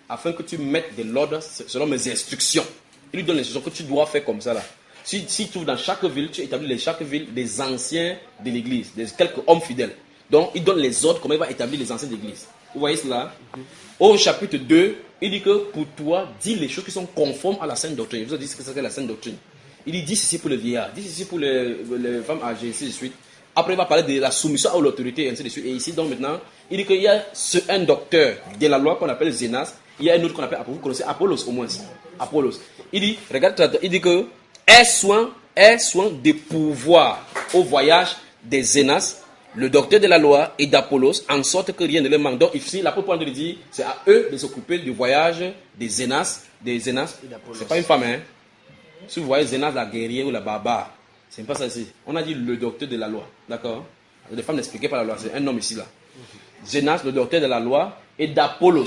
Speaker 1: afin que tu mettes de l'ordre selon mes instructions. Il lui donne l'instruction que tu dois faire comme ça là. Si tu trouves dans chaque ville, tu établis dans chaque ville des anciens de l'église, quelques hommes fidèles. Donc, il donne les ordres, comment il va établir les anciens d'église. Vous voyez cela? Au chapitre 2, il dit que pour toi, dis les choses qui sont conformes à la sainte doctrine. Vous avez dit ce que c'est que la sainte doctrine. Il dit ceci pour les vieillards, dis ceci pour les femmes âgées, ainsi de suite. Après, il va parler de la soumission à l'autorité, ainsi de suite. Et ici, donc maintenant, il dit qu'il y a un docteur de la loi qu'on appelle Zénas. Il y a un autre qu'on appelle, vous connaissez Apollos au moins. Apollos. Il dit, regarde, il dit que aie soin de pouvoir au voyage des Zénas, le docteur de la loi, et d'Apollos, en sorte que rien ne leur manque. Donc ici, l'apôtre Paul lui dit, c'est à eux de s'occuper du voyage des Zénas. C'est pas une femme, hein. Si vous voyez Zénas, la guerrière ou la barbare, c'est pas ça ici. On a dit le docteur de la loi. D'accord? Les femmes n'expliquaient pas la loi. C'est un homme ici, là. Zénas, le docteur de la loi, et d'Apollos.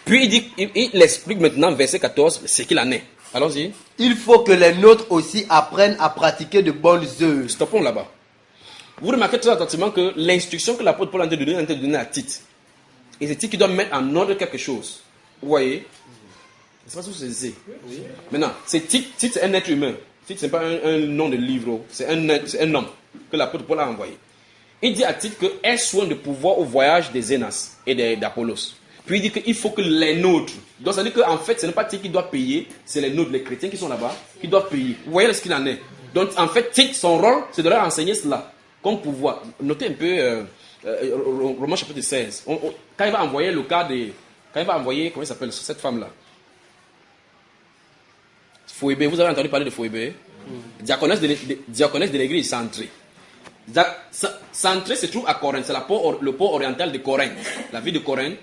Speaker 1: Puis il explique maintenant, verset 14, ce qu'il en est. Allons-y.
Speaker 2: Il faut que les nôtres aussi apprennent à pratiquer de bonnes œuvres.
Speaker 1: Stoppons là-bas. Vous remarquez très attentivement que l'instruction que l'apôtre Paul a donné à Tite, et c'est Tite qui doit mettre en ordre quelque chose. Vous voyez? C'est pas ce que c'est. Oui. Maintenant, c'est Tite, c'est un être humain. Tite, ce n'est pas un nom de livre, c'est un homme que l'apôtre Paul a envoyé. Il dit à Tite que aie soin de pouvoir au voyage des Zénas et d'Apollos. Puis il dit qu'il faut que les nôtres. Donc ça veut dire qu'en fait, ce n'est pas Tite qui doit payer, c'est les nôtres, les chrétiens qui sont là-bas, qui doivent payer. Vous voyez ce qu'il en est. Donc en fait, Tite, son rôle, c'est de leur enseigner cela. Comme pouvoir. Notez un peu Romains chapitre 16. Quand il va envoyer le cas de. Quand il va envoyer, comment il s'appelle cette femme-là? Phoébé, vous avez entendu parler de Phoébé? Diaconesse de l'église centrée. Centrée se trouve à Corinthe, c'est le port oriental de Corinthe, la ville de Corinthe.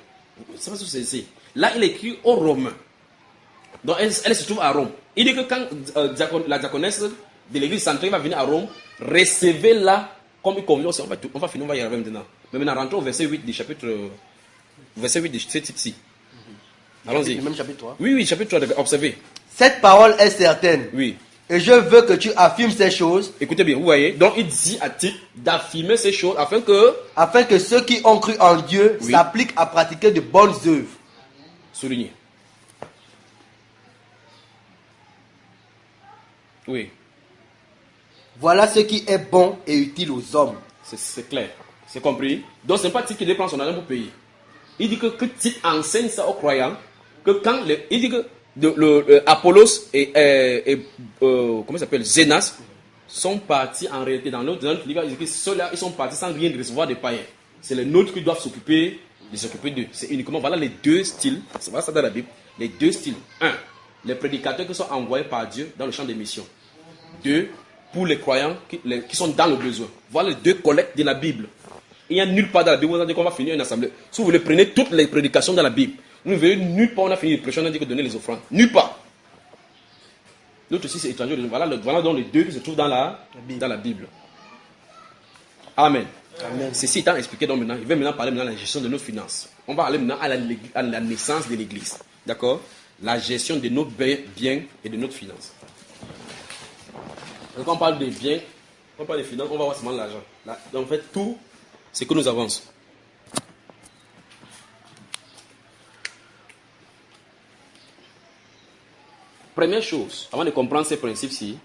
Speaker 1: C'est pas ce que c'est ici. Là, il écrit aux Romains. Donc, elle se trouve à Rome. Il dit que quand la diaconesse de l'église centrée va venir à Rome, recevez-la comme il convient. On va finir, on va y arriver maintenant. Mais maintenant, rentrons au verset 8 du chapitre. Verset 8 de ce titre-ci. Allons-y.
Speaker 2: Le même chapitre 3.
Speaker 1: Oui, chapitre 3, observez.
Speaker 2: Cette parole est certaine.
Speaker 1: Oui.
Speaker 2: Et je veux que tu affirmes ces choses.
Speaker 1: Écoutez bien, vous voyez. Donc il dit à Tite d'affirmer ces choses afin que
Speaker 2: ceux qui ont cru en Dieu s'appliquent à pratiquer de bonnes œuvres.
Speaker 1: Soulignez. Oui.
Speaker 2: Voilà ce qui est bon et utile aux hommes.
Speaker 1: C'est clair. C'est compris. Donc ce n'est pas Tite qui dépense son argent pour payer. Il dit que Tite enseigne ça aux croyants. Que quand il dit que Apollos et comment ça s'appelle, Zénas sont partis en réalité dans l'autre livre. Il dit que ceux-là, ils sont partis sans rien recevoir des païens. C'est les nôtres qui doivent s'occuper d'eux. C'est uniquement, voilà les deux styles. C'est ça dans la Bible. Les deux styles. 1. Les prédicateurs qui sont envoyés par Dieu dans le champ des missions. 2. Pour les croyants qui sont dans le besoin. Voilà les deux collectes de la Bible. Il n'y a nulle part dans la Bible où on a dit qu'on va finir une assemblée. Si vous voulez, prenez toutes les prédications dans la Bible. Vous ne verrez nulle part où on a fini les prêches, on a dit que donner les offrandes. Nulle part. L'autre aussi, c'est étranger. Voilà donc les deux qui se trouvent dans la Bible. Amen. Ceci étant expliqué, donc maintenant, il va maintenant parler de la gestion de nos finances. On va aller maintenant à la naissance de l'Église. D'accord? La gestion de nos biens et de notre finance. Quand on parle des biens, on parle des finances, on va voir seulement l'argent. Donc en fait, tout ce que nous avons. Première chose, avant de comprendre ces principes-ci,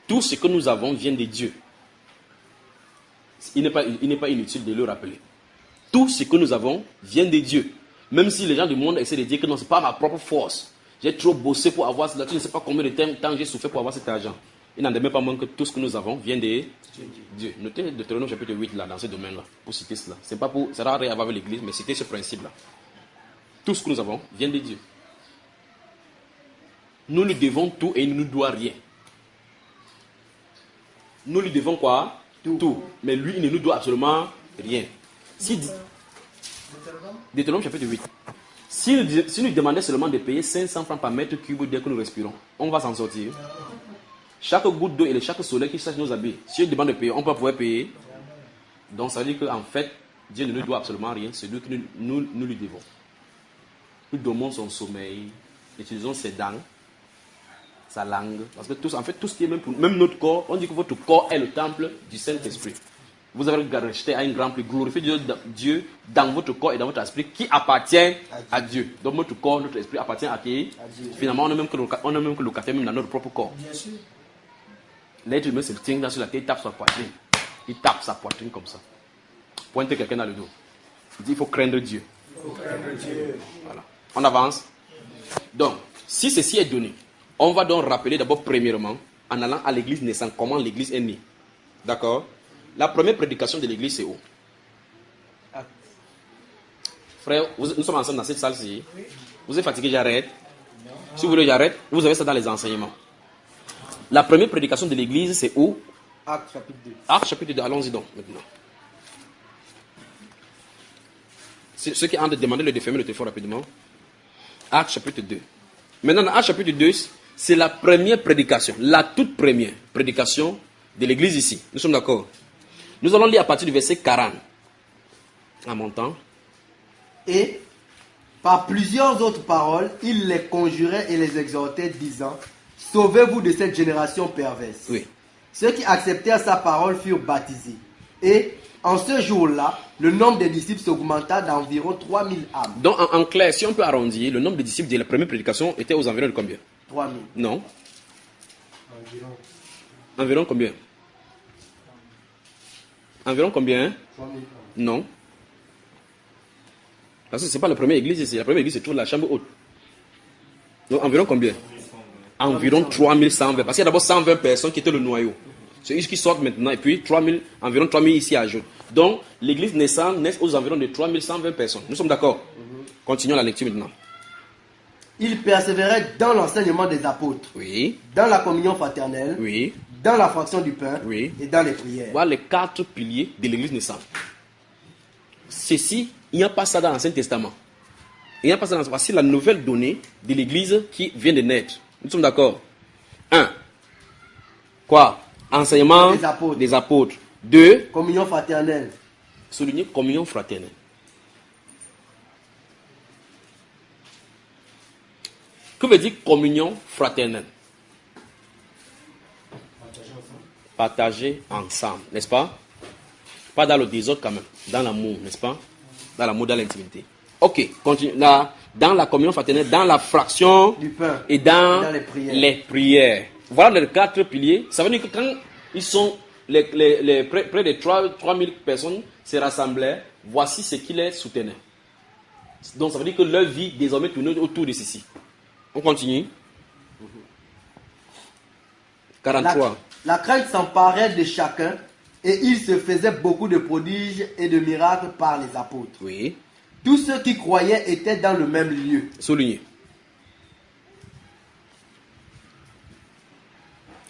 Speaker 1: tout ce que nous avons vient de Dieu. Il n'est pas inutile de le rappeler. Tout ce que nous avons vient de Dieu. Même si les gens du monde essaient de dire que non, ce n'est pas ma propre force. J'ai trop bossé pour avoir cela. Tu ne sais pas combien de temps j'ai souffert pour avoir cet argent. Il n'en demeure pas moins que tout ce que nous avons vient de Dieu. Notez Deutéronome chapitre 8 là, dans ce domaine-là, pour citer cela. Ça n'a rien à voir avec l'Église, mais citer ce principe-là. Tout ce que nous avons vient de Dieu. Nous lui devons tout et il ne nous doit rien. Nous lui devons quoi? Tout. Mais lui, il ne nous doit absolument rien. Deutéronome chapitre 8. Si nous demandait seulement de payer 500 francs par mètre cube dès que nous respirons, on va s'en sortir. Chaque goutte d'eau et chaque soleil qui sèche nos habits, si il demande de payer, on peut pouvoir payer. Donc ça veut dire qu'en fait, Dieu ne nous doit absolument rien. C'est lui que nous lui devons. Nous dormons son sommeil, utilisons ses dents, sa langue. Parce que tout ce qui est même notre corps, on dit que votre corps est le temple du Saint-Esprit. Vous avez rejeté à un grand prix, glorifié Dieu dans votre corps et dans votre esprit qui appartient à Dieu. Donc notre corps, notre esprit appartient à qui? Finalement, on n'a même que le locataire même dans notre propre corps. Bien sûr. L'être humain se tient dans sur la tête, il tape sa poitrine. Il tape sa poitrine comme ça. Pointe quelqu'un dans le dos. Il dit il faut craindre Dieu. Voilà. On avance. Donc, si ceci est donné, on va donc rappeler d'abord premièrement, en allant à l'église naissante, comment l'église est née. D'accord? La première prédication de l'église, c'est où? Frère, nous sommes ensemble dans cette salle-ci. Oui. Vous êtes fatigué, j'arrête. Si vous voulez, j'arrête. Vous avez ça dans les enseignements. La première prédication de l'église, c'est où?
Speaker 2: Actes chapitre 2.
Speaker 1: Actes chapitre 2, allons-y donc maintenant. Ceux qui ont demandé le défermer le téléphone rapidement. Actes chapitre 2. Maintenant, dans Actes chapitre 2, C'est la première prédication, la toute première prédication de l'église ici. Nous sommes d'accord? Nous allons lire à partir du verset 40. En montant.
Speaker 2: Et par plusieurs autres paroles, il les conjurait et les exhortait, disant: Sauvez-vous de cette génération perverse.
Speaker 1: Oui.
Speaker 2: Ceux qui acceptèrent sa parole furent baptisés. Et en ce jour-là, le nombre des disciples s'augmenta d'environ 3000 âmes.
Speaker 1: Donc, en clair, si on peut arrondir, le nombre de disciples de la première prédication était aux environs de combien?
Speaker 2: 3000.
Speaker 1: Non. Environ combien? Environ combien?
Speaker 2: 3000.
Speaker 1: Non. Parce que ce n'est pas la première église ici. La première église, c'est toujours la chambre haute. Donc, environ combien? Environ 3120. Parce qu'il y a d'abord 120 personnes qui étaient le noyau. C'est eux qui sortent maintenant. Et puis, environ 3000 ici à jour. Donc, l'église naissante naît aux environs de 3120 personnes. Nous sommes d'accord? Continuons la lecture maintenant.
Speaker 2: Il persévérait dans l'enseignement des apôtres,
Speaker 1: Oui.
Speaker 2: dans la communion fraternelle,
Speaker 1: Oui.
Speaker 2: dans la fraction du pain
Speaker 1: Oui.
Speaker 2: et dans les prières.
Speaker 1: Voilà les 4 piliers de l'église naissante. Ceci, il n'y a pas ça dans l'Ancien Testament. Il n'y a pas ça dans... Voici la nouvelle donnée de l'église qui vient de naître. Nous sommes d'accord? 1. Quoi? Enseignement des apôtres. 2.
Speaker 2: Communion fraternelle.
Speaker 1: Souligner communion fraternelle. Que veut dire communion fraternelle? Partager ensemble, n'est-ce pas? Pas dans le désordre quand même, dans l'amour, n'est-ce pas? Dans l'amour, dans l'intimité. Ok, continue. Là, dans la communion fraternelle, dans la fraction
Speaker 2: Du pain
Speaker 1: et dans
Speaker 2: les prières.
Speaker 1: Voilà les 4 piliers. Ça veut dire que quand ils sont près de 3000 personnes se rassemblaient, voici ce qui les soutenait. Donc ça veut dire que leur vie désormais tournait autour de ceci. On continue. 43.
Speaker 2: La crainte s'emparait de chacun et il se faisait beaucoup de prodiges et de miracles par les apôtres.
Speaker 1: Oui.
Speaker 2: Tous ceux qui croyaient étaient dans le même lieu.
Speaker 1: Souligné.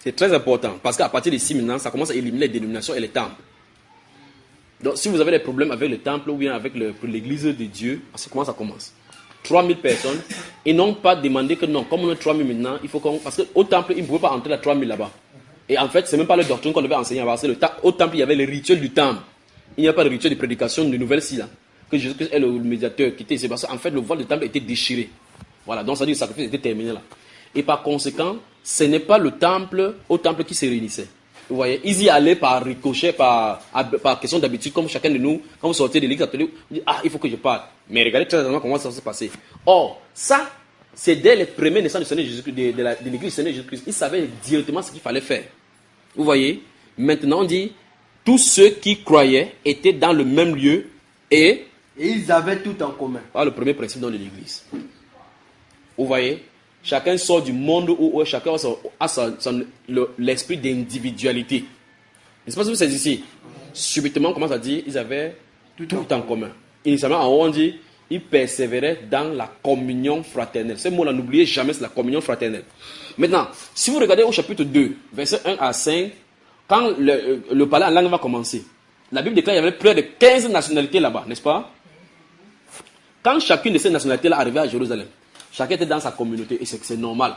Speaker 1: C'est très important parce qu'à partir d'ici maintenant, ça commence à éliminer les dénominations et les temples. Donc si vous avez des problèmes avec le temple ou bien avec l'église de Dieu, c'est comment ça commence? 3000 personnes, ils n'ont pas demandé que non, comme on est 3000 maintenant, il faut qu'on... Parce qu'au temple, ils ne pouvaient pas entrer à 3000 là-bas. Et en fait, ce n'est même pas la doctrine qu'on devait enseigner là-bas. Au temple, il y avait les rituels du temple. Il n'y a pas de rituel de prédication de nouvelle-ci là. Que Jésus-Christ est le médiateur qui était ici. Parce qu'en fait, le voile du temple était déchiré. Voilà, donc ça veut dire que le sacrifice était terminé là. Et par conséquent, ce n'est pas au temple qui se réunissait. Vous voyez, ils y allaient par ricochet, par question d'habitude, comme chacun de nous, quand vous sortez de l'église catholique, vous dites, ah, il faut que je parle. Mais regardez très attentivement comment ça s'est passé. Or, ça, c'est dès les premiers naissances du Seigneur Jésus-Christ, de l'église du Seigneur Jésus-Christ. Ils savaient directement ce qu'il fallait faire. Vous voyez, maintenant on dit, tous ceux qui croyaient étaient dans le même lieu et
Speaker 2: ils avaient tout en commun.
Speaker 1: Voilà le premier principe dans l'église. Vous voyez, chacun sort du monde où chacun a l'esprit d'individualité. N'est-ce pas ce que c'est ici? Subitement, on commence à dire, ils avaient tout en commun. Initialement, en haut, on dit, ils persévéraient dans la communion fraternelle. Ce mot-là, n'oubliez jamais, c'est la communion fraternelle. Maintenant, si vous regardez au chapitre 2, versets 1 à 5, quand le parler en langue va commencer, la Bible déclare qu'il y avait plus de 15 nationalités là-bas, n'est-ce pas? Quand chacune de ces nationalités-là arrivait à Jérusalem, chacun était dans sa communauté et c'est normal.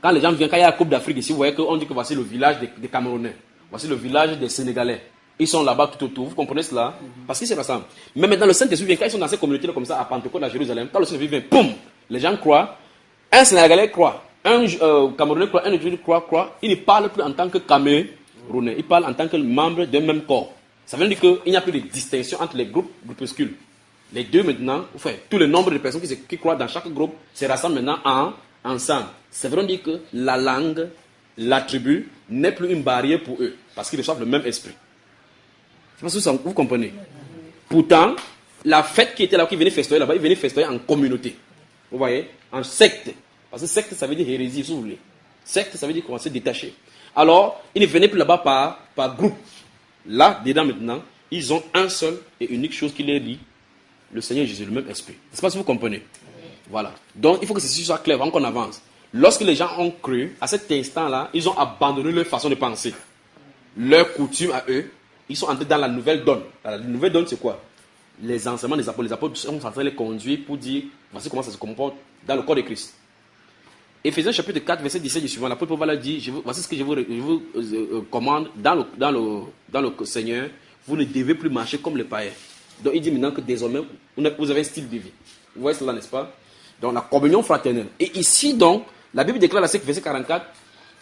Speaker 1: Quand les gens viennent, quand il y a la Coupe d'Afrique ici, vous voyez qu'on dit que voici le village des Camerounais, voici le village des Sénégalais. Ils sont là-bas tout autour, vous comprenez cela? Parce qu'ils se rassemblent. Mais maintenant, le Saint-Esprit vient, quand ils sont dans ces communautés comme ça, à Pentecôte, à Jérusalem, quand le Saint-Esprit vient, boum, les gens croient, un Sénégalais croit, un Camerounais croit, un Égyptien croit, ils ne parlent plus en tant que Camerounais, ils parlent en tant que membres d'un même corps. Ça veut dire qu'il n'y a plus de distinction entre les groupuscules. Les deux maintenant, enfin, tout le nombre de personnes qui croient dans chaque groupe se rassemblent maintenant ensemble. Ça veut dire que la langue, la tribu, n'est plus une barrière pour eux, parce qu'ils reçoivent le même esprit. C'est parce que vous comprenez. Pourtant, la fête qui était là, qui venait festoyer là-bas, ils venaient festoyer en communauté. Vous voyez? En secte. Parce que secte, ça veut dire hérésie, si vous voulez. Secte, ça veut dire commencer à se détacher. Alors, ils ne venaient plus là-bas par groupe. Là, dedans maintenant, ils ont un seul et unique chose qui les lie. Le Seigneur Jésus, le même esprit. C'est pas si vous comprenez. Voilà. Donc, il faut que ceci soit clair avant qu'on avance. Lorsque les gens ont cru, à cet instant-là, ils ont abandonné leur façon de penser. Leur coutume à eux, ils sont entrés dans la nouvelle donne. La nouvelle donne, c'est quoi? Les enseignements des apôtres. Les apôtres sont en train de les conduire pour dire, voici comment ça se comporte dans le corps de Christ. Éphésiens chapitre 4, verset 17 et suivant, l'apôtre Paul va leur dire, voici ce que je vous commande dans le Seigneur, vous ne devez plus marcher comme les païens. Donc il dit maintenant que désormais, vous avez un style de vie. Vous voyez cela, n'est-ce pas? Donc la communion fraternelle. Et ici donc, la Bible déclare dans verset 44,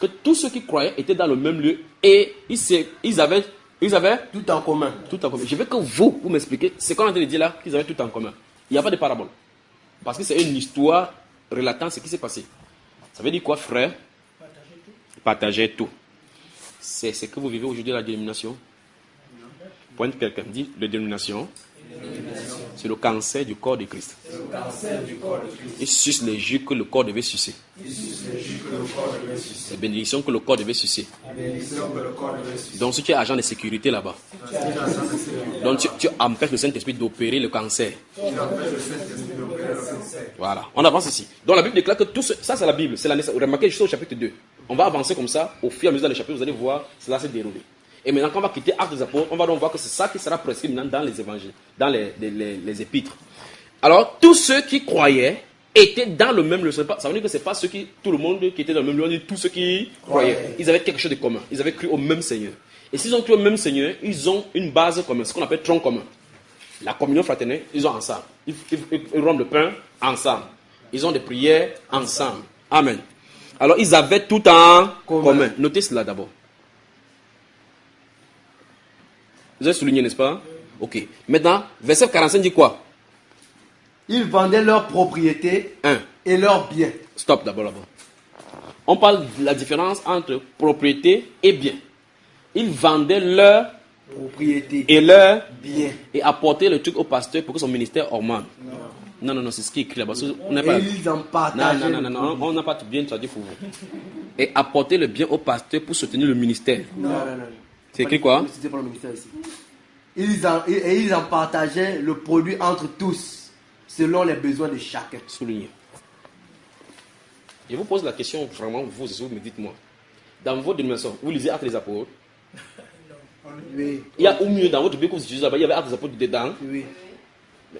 Speaker 1: que tous ceux qui croyaient étaient dans le même lieu et ils avaient
Speaker 2: Tout en commun.
Speaker 1: tout en commun. Je veux que vous m'expliquez ce qu'on est en train de dire là, qu'ils avaient tout en commun. Il n'y a pas de parabole. Parce que c'est une histoire relatant ce qui s'est passé. Ça veut dire quoi, frère? Partagez tout. C'est ce que vous vivez aujourd'hui la dénomination. Pointe quelqu'un, dit la dénomination. C'est le cancer du corps de Christ. Il suce les jus que le corps devait sucer. Les bénédictions que le corps devait sucer. Donc si tu es agent de sécurité là-bas, donc tu empêches le Saint-Esprit d'opérer le cancer. Voilà, on avance ici. Donc la Bible déclare que tout ça c'est la Bible. C'est remarquez juste au chapitre 2. On va avancer comme ça, au fur et à mesure dans les chapitres, vous allez voir cela se dérouler. Et maintenant, quand on va quitter Actes des Apôtres, on va donc voir que c'est ça qui sera prescrit maintenant dans les évangiles, dans les épîtres. Alors, tous ceux qui croyaient étaient dans le même lieu. Ça veut dire que ce n'est pas tout le monde qui était dans le même lieu, on dit tous ceux qui croyaient. Ils avaient quelque chose de commun. Ils avaient cru au même Seigneur. Et s'ils ont cru au même Seigneur, ils ont une base commune, ce qu'on appelle tronc commun. La communion fraternelle, ils ont ensemble. Ils rompent le pain ensemble. Ils ont des prières ensemble. Amen. Alors, ils avaient tout en commun. Notez cela d'abord. Vous avez souligné, n'est-ce pas? Ok. Maintenant, verset 45 dit quoi?
Speaker 2: Ils vendaient leurs propriétés et leurs biens.
Speaker 1: Stop d'abord là-bas. On parle de la différence entre propriété et bien. Ils vendaient leurs
Speaker 2: propriétés
Speaker 1: et leurs
Speaker 2: biens.
Speaker 1: Et apportaient le truc au pasteur pour que son ministère augmente. Non, c'est ce qui est écrit là-bas.
Speaker 2: Et ils en partageaient.
Speaker 1: Non, on n'a pas bien traduit pour vous. Et apporter le bien au pasteur pour soutenir le ministère.
Speaker 2: Non.
Speaker 1: C'est écrit quoi?
Speaker 2: C'était pas le ministère ici. Ils en partageaient le produit entre tous, selon les besoins de chacun.
Speaker 1: Souligné. Je vous pose la question vraiment, vous me dites-moi. Dans votre dénomination, vous lisez Actes des Apôtres?
Speaker 2: Oui.
Speaker 1: Il y a au mieux dans votre Bible que vous utilisez là-bas, il y avait Actes des Apôtres dedans.
Speaker 2: Oui.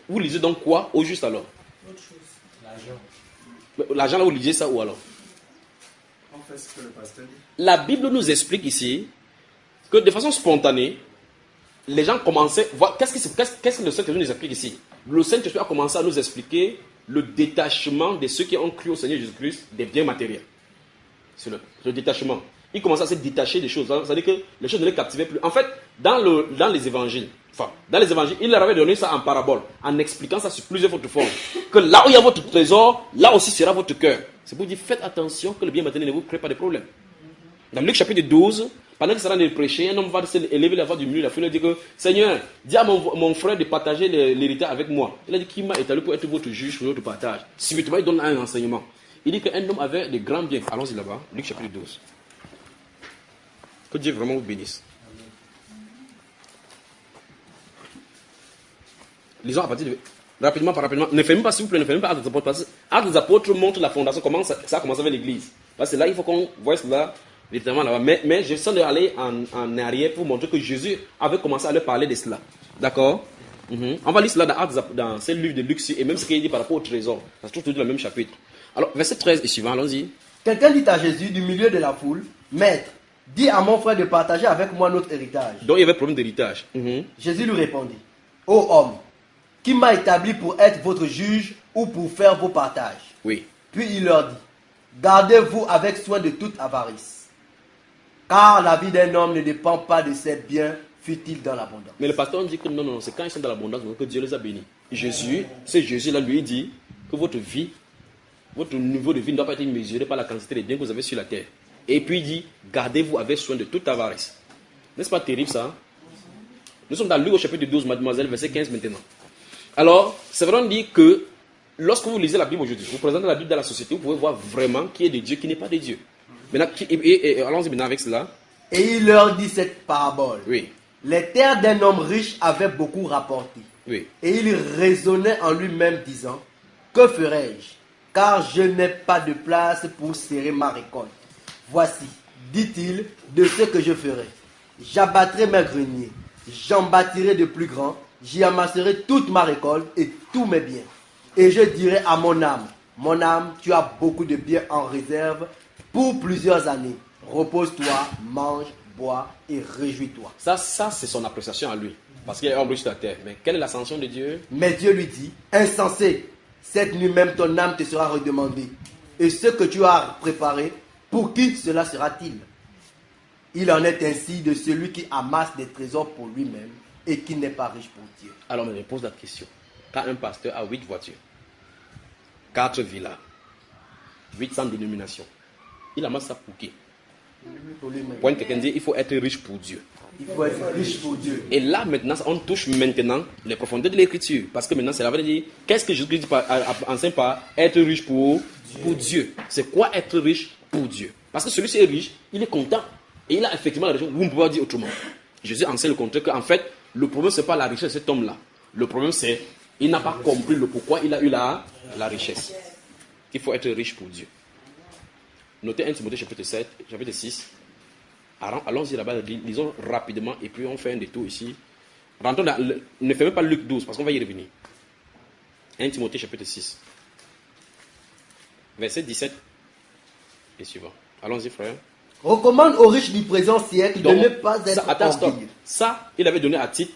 Speaker 1: Vous lisez donc quoi au juste alors?
Speaker 3: Autre chose.
Speaker 1: L'argent. L'argent là, vous lisez ça où alors?
Speaker 3: On fait ce que le pasteur dit.
Speaker 1: La Bible nous explique ici que de façon spontanée, les gens commençaient. Qu'est-ce que le Saint-Esprit nous explique ici? Le Saint-Esprit a commencé à nous expliquer le détachement de ceux qui ont cru au Seigneur Jésus-Christ des biens matériels. C'est le détachement. Il commençait à se détacher des choses. C'est-à-dire que les choses ne les captivaient plus. En fait, dans les évangiles, il leur avait donné ça en parabole, en expliquant ça sur plusieurs autres formes. Que là où il y a votre trésor, là aussi sera votre cœur. C'est pour dire, faites attention que le bien matériel ne vous crée pas de problème. Dans Luc chapitre 12, pendant qu'il sera en train de prêcher, un homme va élever la voix du milieu, la foule lui dit que Seigneur, dis à mon frère de partager l'héritage avec moi. Il a dit, qui m'a établi pour être votre juge pour votre partage? Subitement, il donne un enseignement. Il dit qu'un homme avait de grands biens. Allons-y là-bas, Luc chapitre 12. Que Dieu vraiment vous bénisse. Lisons à partir de... Rapidement. Ne fermez pas, s'il vous plaît, ne fermez pas Actes des Apôtres. Parce que Actes des Apôtres montre la fondation, comment ça a commencé avec l'Église. Parce que là, il faut qu'on voit cela littéralement là-bas. Mais je sens d'aller en arrière pour montrer que Jésus avait commencé à leur parler de cela. D'accord? On va lire cela dans ce livre de Luc et même ce qu'il dit par rapport au trésor. Ça se trouve tout dans le même chapitre. Alors, verset 13 et suivant, allons-y.
Speaker 2: Quelqu'un dit à Jésus du milieu de la foule, Maître, dis à mon frère de partager avec moi notre héritage.
Speaker 1: Donc il y avait un problème d'héritage.
Speaker 2: Jésus lui répondit, ô homme, qui m'a établi pour être votre juge ou pour faire vos partages?
Speaker 1: Oui.
Speaker 2: Puis il leur dit, gardez-vous avec soin de toute avarice, car la vie d'un homme ne dépend pas de ses biens, fut-il dans l'abondance.
Speaker 1: Mais le pasteur dit que non, c'est quand ils sont dans l'abondance que Dieu les a bénis. Jésus-là lui dit que votre vie, votre niveau de vie ne doit pas être mesuré par la quantité de biens que vous avez sur la terre. Et puis il dit, gardez-vous avec soin de toute avarice. N'est-ce pas terrible ça? Nous sommes dans Luc au chapitre 12, mademoiselle, verset 15 maintenant. Alors, c'est vrai, on dit que lorsque vous lisez la Bible aujourd'hui, vous présentez la Bible dans la société, vous pouvez voir vraiment qui est de Dieu, qui n'est pas de Dieu. Maintenant, allons-y maintenant avec cela.
Speaker 2: Et il leur dit cette parabole.
Speaker 1: Oui.
Speaker 2: Les terres d'un homme riche avaient beaucoup rapporté.
Speaker 1: Oui.
Speaker 2: Et il raisonnait en lui-même disant, que ferai-je? Car je n'ai pas de place pour serrer ma récolte. Voici, dit-il, de ce que je ferai. J'abattrai mes greniers, j'en bâtirai de plus grands, j'y amasserai toute ma récolte et tous mes biens. Et je dirai à mon âme, Mon âme, tu as beaucoup de biens en réserve pour plusieurs années. Repose-toi, mange, bois et réjouis-toi.
Speaker 1: Ça c'est son appréciation à lui. Parce qu'il est homme riche sur la terre. Mais quelle est la sanction de Dieu?
Speaker 2: Mais Dieu lui dit, insensé, cette nuit même ton âme te sera redemandée. Et ce que tu as préparé, pour qui cela sera-t-il? Il en est ainsi de celui qui amasse des trésors pour lui-même et qui n'est pas riche pour Dieu.
Speaker 1: Alors, je me pose la question. Quand un pasteur a 8 voitures, 4 villas, 800 dénominations, il amasse ça pour qui?
Speaker 2: Pour lui-même.
Speaker 1: Point quelqu'un dit, il faut être riche pour Dieu.
Speaker 2: Il faut être riche pour Dieu.
Speaker 1: Et là, maintenant, on touche maintenant les profondeurs de l'écriture. Parce que maintenant, c'est la vraie dire, qu'est-ce que Jésus enseigne par être riche pour Dieu? C'est quoi être riche pour Dieu? Parce que celui-ci est riche, il est content. Et il a effectivement la richesse. Vous ne pouvez pas dire autrement. Jésus enseigne le contraire, qu'en fait, le problème, ce n'est pas la richesse de cet homme-là. Le problème, c'est qu'il n'a pas compris le pourquoi il a eu la richesse. Il faut être riche pour Dieu. Notez 1 Timothée chapitre 7, chapitre 6. Allons-y là-bas, lisons rapidement et puis on fait un détour ici. Rentrons ne fermez pas Luc 12 parce qu'on va y revenir. 1 Timothée chapitre 6. Verset 17 et suivant. Allons-y frère.
Speaker 2: Recommande aux riches du présent siècle de ne pas être orgueilleux.
Speaker 1: Ça, il avait donné à titre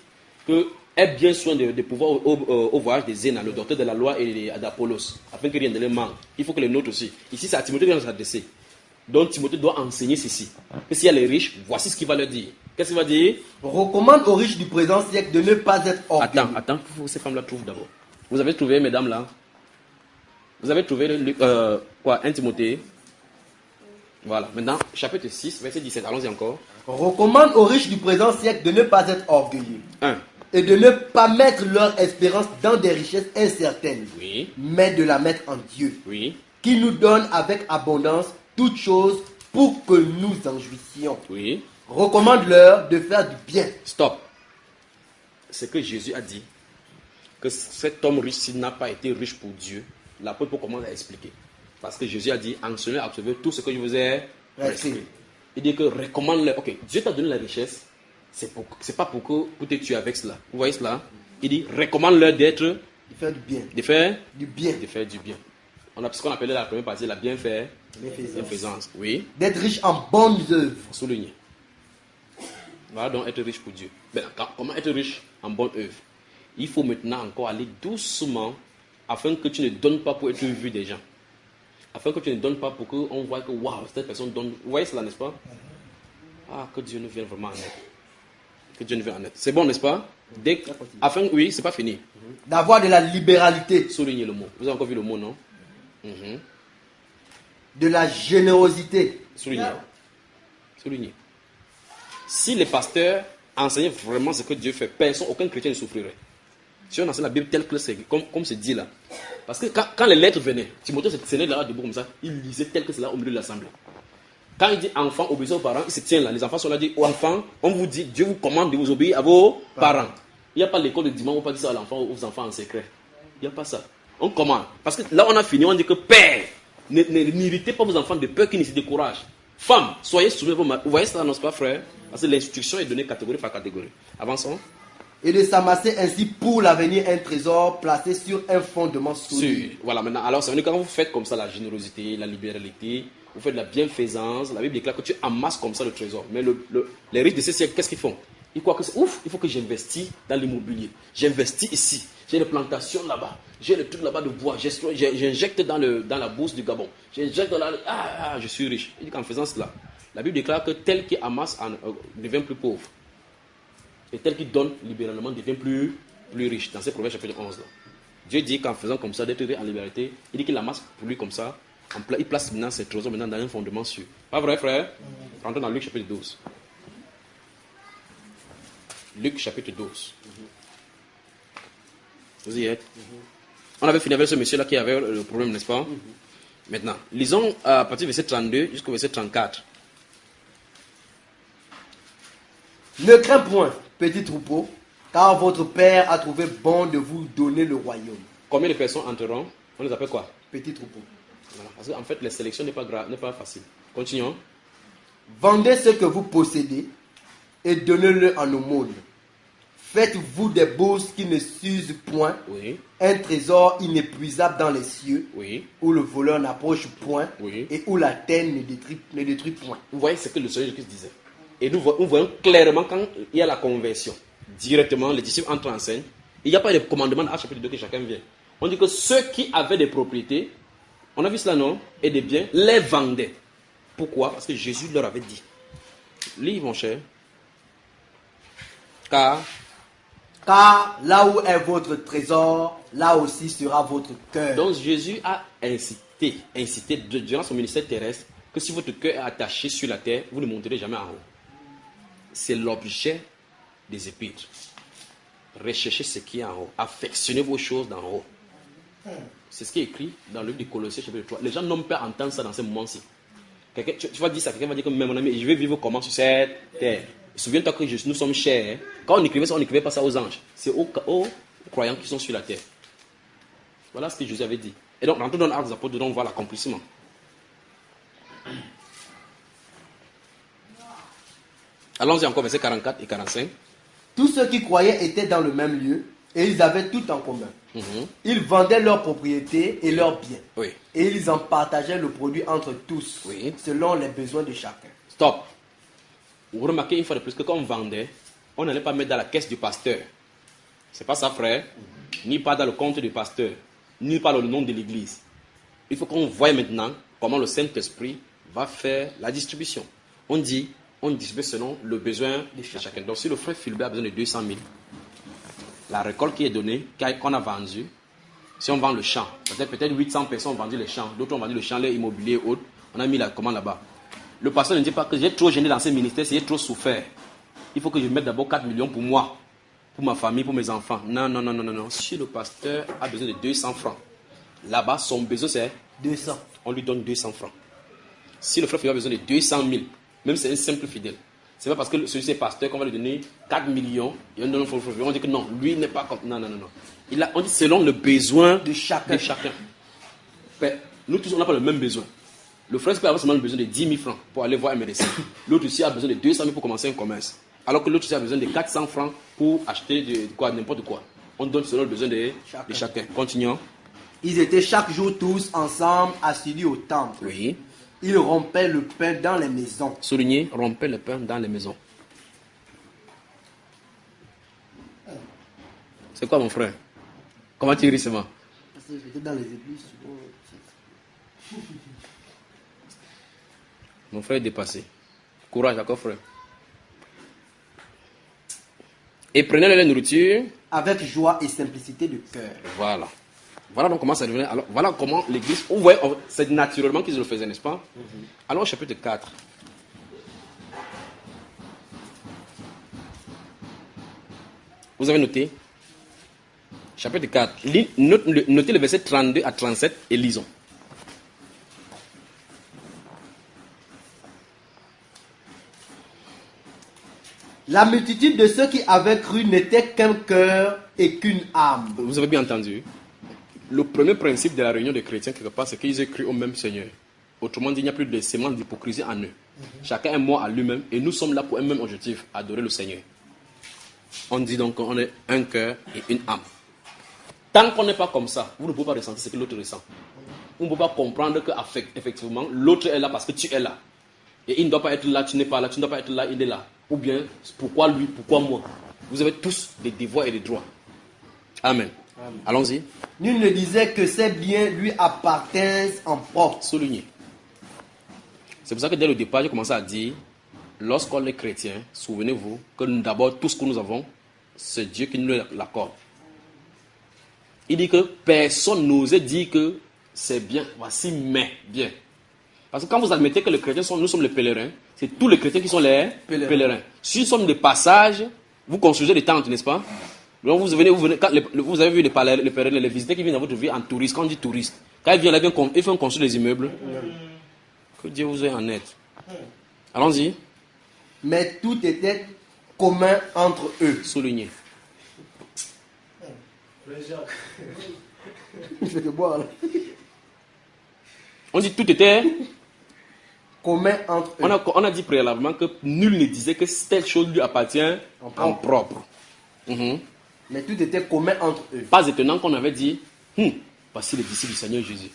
Speaker 1: que aie bien soin de pouvoir au voyage des Zéna, le docteur de la loi et d'Apollos, afin que rien ne les manque. Il faut que les notes aussi. Ici, c'est à Timothée qui vient s'adresser. Donc Timothée doit enseigner ceci. Que s'il y a les riches, voici ce qu'il va leur dire. Qu'est-ce qu'il va dire?
Speaker 2: Recommande aux riches du présent siècle de ne pas être orgueilleux.
Speaker 1: Attends, il faut que ces femmes-là trouvent d'abord. Vous avez trouvé, mesdames, là? Vous avez trouvé 1 Timothée? Voilà. Maintenant, chapitre 6, verset 17. Allons-y encore.
Speaker 2: Recommande aux riches du présent siècle de ne pas être orgueilleux.
Speaker 1: 1.
Speaker 2: Et de ne pas mettre leur espérance dans des richesses incertaines.
Speaker 1: Oui.
Speaker 2: Mais de la mettre en Dieu.
Speaker 1: Oui.
Speaker 2: Qui nous donne avec abondance toutes choses pour que nous en jouissions.
Speaker 1: Oui.
Speaker 2: Recommande-leur de faire du bien.
Speaker 1: Stop. C'est que Jésus a dit que cet homme riche, s'il n'a pas été riche pour Dieu, l'apôtre commence à expliquer. Parce que Jésus a dit, enseignez à observer tout ce que je vous ai prescrit. Il dit que recommande-leur. Ok, Dieu t'a donné la richesse, c'est pas pour te tuer avec cela. Vous voyez cela? Il dit, recommande-leur d'être.
Speaker 2: De faire du bien.
Speaker 1: De faire
Speaker 2: du bien.
Speaker 1: De faire du bien. On a ce qu'on appelait la première partie, la bienfaisance. Oui.
Speaker 2: D'être riche en bonnes œuvres.
Speaker 1: Souligner. Voilà donc être riche pour Dieu. Ben, comment être riche en bonnes œuvres? Il faut maintenant encore aller doucement afin que tu ne donnes pas pour être vu des gens. Afin que tu ne donnes pas pour qu'on voit que waouh, cette personne donne. Vous voyez cela, n'est-ce pas? Ah, que Dieu nous vienne vraiment en aide. Que Dieu nous vienne en aide. C'est bon, n'est-ce pas? Oui, c'est pas fini.
Speaker 2: D'avoir de la libéralité.
Speaker 1: Soulignez le mot. Vous avez encore vu le mot, non?
Speaker 2: De la générosité.
Speaker 1: Soulignez. Si les pasteurs enseignaient vraiment ce que Dieu fait, personne, aucun chrétien ne souffrirait. Si on enseigne la Bible telle que c'est, comme c'est dit là. Parce que quand les lettres venaient, Timothée se tenait là debout comme ça, il lisait tel que c'est là au milieu de l'assemblée. Quand il dit enfant, obéissez aux parents, il se tient là. Les enfants sont là, dit aux enfants, on vous dit, Dieu vous commande de vous obéir à vos parents. Il n'y a pas l'école de dimanche, on ne va pas dire ça à l'enfant, aux enfants en secret. Il n'y a pas ça. On commande. Parce que là, on a fini, on dit que père, n'irritez pas vos enfants de peur qu'ils ne se découragent. Femme, soyez soumis à vos maris. Vous voyez ça, non, c'est pas frère? Parce que l'instruction est donnée catégorie par catégorie. Avançons.
Speaker 2: Et de s'amasser ainsi pour l'avenir un trésor placé sur un fondement solide.
Speaker 1: Voilà, maintenant, alors ça veut dire quand vous faites comme ça la générosité, la libéralité, vous faites de la bienfaisance, la Bible déclare que tu amasses comme ça le trésor. Mais les riches de ce siècle, qu'est-ce qu'ils font? Ils croient que c'est ouf, il faut que j'investisse dans l'immobilier. J'investis ici, j'ai des plantations là-bas, j'ai le truc là-bas de bois, j'injecte dans la bourse du Gabon, j'injecte dans je suis riche. Il dit qu'en faisant cela, la Bible déclare que tel qui amasse devient plus pauvre. Et tel qui donne libéralement devient plus riche. Dans ces Proverbes chapitre 11 là. Dieu dit qu'en faisant comme ça, d'être en liberté, il dit qu'il amasse pour lui comme ça. Il place maintenant ses trésors dans un fondement sûr. Pas vrai, frère? Rentrons dans Luc chapitre 12. Luc chapitre 12. Vous y êtes? On avait fini avec ce monsieur-là qui avait le problème, n'est-ce pas? Maintenant, lisons à partir du verset 32 jusqu'au verset 34.
Speaker 2: Ne crains point, petit troupeau, car votre Père a trouvé bon de vous donner le royaume.
Speaker 1: Combien de personnes entreront? On les appelle quoi?
Speaker 2: Petit troupeau.
Speaker 1: Voilà. Parce qu'en fait, la sélection n'est pas facile. Continuons.
Speaker 2: Vendez ce que vous possédez et donnez-le en aumône. Faites-vous des bourses qui ne s'usent point,
Speaker 1: Oui.
Speaker 2: un trésor inépuisable dans les cieux,
Speaker 1: Oui.
Speaker 2: où le voleur n'approche point
Speaker 1: Oui.
Speaker 2: et où la terre ne détruit point.
Speaker 1: Vous voyez ce que le Seigneur Jésus disait. Et nous voyons clairement quand il y a la conversion, directement, les disciples entrent en scène. Il n'y a pas de commandement à chapitre 2 que chacun vient. On dit que ceux qui avaient des propriétés, on a vu cela, non? Et des biens, les vendaient. Pourquoi? Parce que Jésus leur avait dit. Lis, mon cher. Car
Speaker 2: Là où est votre trésor, là aussi sera votre cœur.
Speaker 1: donc Jésus a incité durant son ministère terrestre que si votre cœur est attaché sur la terre, vous ne monterez jamais en haut. C'est l'objet des épîtres. Recherchez ce qui est en haut. Affectionnez vos choses d'en haut. C'est ce qui est écrit dans le livre de Colossiens chapitre 3. Les gens n'ont pas entendre ça dans ces moments-ci. Tu vas dire ça, quelqu'un va dire que mais mon ami, je vais vivre comment sur cette terre. Souviens-toi que nous sommes chers. Quand on écrivait ça, on n'écrivait pas ça aux anges. C'est aux croyants qui sont sur la terre. Voilà ce que Jésus avait dit. Et donc, rentrons dans l'Acte des Apôtres, donc on voit l'accomplissement. Allons-y encore, versets 44 et 45.
Speaker 2: Tous ceux qui croyaient étaient dans le même lieu et ils avaient tout en commun.
Speaker 1: Mhm.
Speaker 2: Ils vendaient leurs propriétés et leurs biens.
Speaker 1: Oui.
Speaker 2: Et ils en partageaient le produit entre tous,
Speaker 1: Oui.
Speaker 2: selon les besoins de chacun.
Speaker 1: Stop. Vous remarquez une fois de plus que quand on vendait, on n'allait pas mettre dans la caisse du pasteur. C'est pas ça, frère. Ni pas dans le compte du pasteur, ni pas dans le nom de l'église. Il faut qu'on voie maintenant comment le Saint-Esprit va faire la distribution. On distribue selon le besoin de chacun. Donc si le frère Philbert a besoin de 200 000, la récolte qui est donnée, qu'on a vendue, si on vend le champ, peut-être 800 personnes ont vendu les champs, d'autres ont vendu le champ, les immobiliers et autres, on a mis la commande là-bas. Le pasteur ne dit pas que j'ai trop gêné dans ce ministère, j'ai trop souffert. Il faut que je mette d'abord 4 millions pour moi, pour ma famille, pour mes enfants. Non. Si le pasteur a besoin de 200 francs, là-bas, son besoin c'est
Speaker 2: 200.
Speaker 1: on lui donne 200 francs. Si le frère a besoin de 200 000, même si c'est un simple fidèle, c'est pas parce que celui-ci est pasteur qu'on va lui donner 4 millions et on dit que non, lui n'est pas comme. Non. On dit selon le besoin
Speaker 2: De chacun.
Speaker 1: Mais nous tous, on n'a pas le même besoin. Le frère peut avoir seulement besoin de 10 000 francs pour aller voir un médecin. L'autre aussi a besoin de 200 000 pour commencer un commerce. Alors que l'autre aussi a besoin de 400 francs pour acheter n'importe quoi. On donne selon le besoin de chacun. Continuons.
Speaker 2: Ils étaient chaque jour tous ensemble assidus au temple.
Speaker 1: Oui.
Speaker 2: Ils rompaient le pain dans les maisons.
Speaker 1: Souligner, rompez le pain dans les maisons. C'est quoi mon frère? Comment tu ris seulement?
Speaker 2: Parce que j'étais dans les églises.
Speaker 1: Mon frère est dépassé. Courage, d'accord, frère. Et prenez la nourriture.
Speaker 2: Avec joie et simplicité de cœur.
Speaker 1: Voilà. Voilà donc comment ça devenait. Alors, voilà comment l'église. Vous voyez, c'est naturellement qu'ils le faisaient, n'est-ce pas? Alors, au chapitre 4. Vous avez noté? Chapitre 4. Notez le verset 32 à 37 et lisons.
Speaker 2: La multitude de ceux qui avaient cru n'était qu'un cœur et qu'une âme.
Speaker 1: Vous avez bien entendu. Le premier principe de la réunion des chrétiens, quelque part, c'est qu'ils aient cru au même Seigneur. Autrement dit, il n'y a plus de sémence d'hypocrisie en eux. Chacun est mort à lui-même et nous sommes là pour un même objectif, adorer le Seigneur. On dit donc qu'on est un cœur et une âme. Tant qu'on n'est pas comme ça, vous ne pouvez pas ressentir ce que l'autre ressent. Vous ne pouvez pas comprendre qu'effectivement, l'autre est là parce que tu es là. Et il ne doit pas être là, tu n'es pas là, tu ne dois pas être là, il est là. Ou bien, pourquoi lui, pourquoi moi? Vous avez tous des devoirs et des droits. Amen. Allons-y.
Speaker 2: Nul ne disait que ses biens lui appartiennent en propre.
Speaker 1: Souligner. C'est pour ça que dès le départ, j'ai commencé à dire, lorsqu'on est chrétien, souvenez-vous que d'abord, tout ce que nous avons, c'est Dieu qui nous l'accorde. Il dit que personne n'osait dire que c'est bien, voici mes biens. Parce que quand vous admettez que les chrétiens nous sommes les pèlerins, c'est tous les chrétiens qui sont les pèlerins. Si nous sommes des passages, vous construisez des tentes, n'est-ce pas? Donc vous avez vu les pèlerins, les visiteurs qui viennent dans votre vie en touriste. Quand on dit touriste, quand ils viennent là, ils font construire des immeubles. Que Dieu vous ait en aide. Allons-y.
Speaker 2: Mais tout était commun entre eux.
Speaker 1: Souligner.
Speaker 2: Je vais te boire là.
Speaker 1: On dit tout était
Speaker 2: Commun entre eux.
Speaker 1: on a dit préalablement que nul ne disait que telle chose lui appartient en propre.
Speaker 2: Mais tout était commun entre eux.
Speaker 1: Pas étonnant qu'on avait dit, voici les disciples du Seigneur Jésus.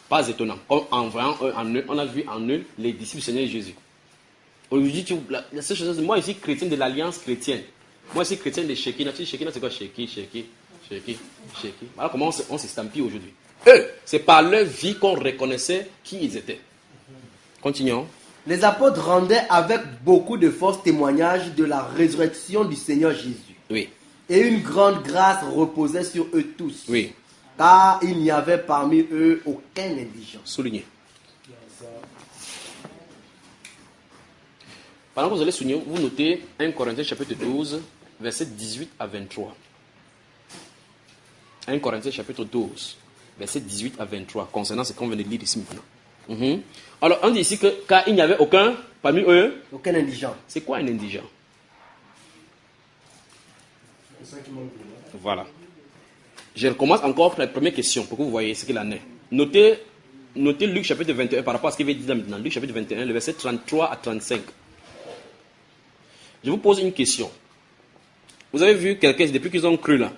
Speaker 1: Pas étonnant. Comme en voyant en eux, on a vu en eux les disciples du Seigneur Jésus. Aujourd'hui, la seule chose, moi ici, chrétien de l'Alliance chrétienne. Moi ici, chrétien de Shekinah. Tu dis Shekinah, c'est quoi Shekinah. Voilà comment on s'estampille aujourd'hui. Eux, c'est par leur vie qu'on reconnaissait qui ils étaient. Continuons.
Speaker 2: Les apôtres rendaient avec beaucoup de force témoignage de la résurrection du Seigneur Jésus.
Speaker 1: Oui.
Speaker 2: Et une grande grâce reposait sur eux tous.
Speaker 1: Oui.
Speaker 2: Car il n'y avait parmi eux aucun indigent.
Speaker 1: Souligné. Pendant que vous allez souligner, vous notez 1 Corinthiens chapitre 12, versets 18 à 23. 1 Corinthiens chapitre 12, versets 18 à 23, concernant ce qu'on vient de lire ici maintenant. Alors, on dit ici que car il n'y avait aucun parmi eux.
Speaker 2: Aucun indigent.
Speaker 1: C'est quoi un indigent? Voilà. Je recommence encore la première question pour que vous voyez ce qu'il en est. Notez Luc chapitre 21 par rapport à ce qu'il veut dire maintenant. Luc chapitre 21, le verset 33 à 35. Je vous pose une question. Vous avez vu quelqu'un, depuis qu'ils ont cru là,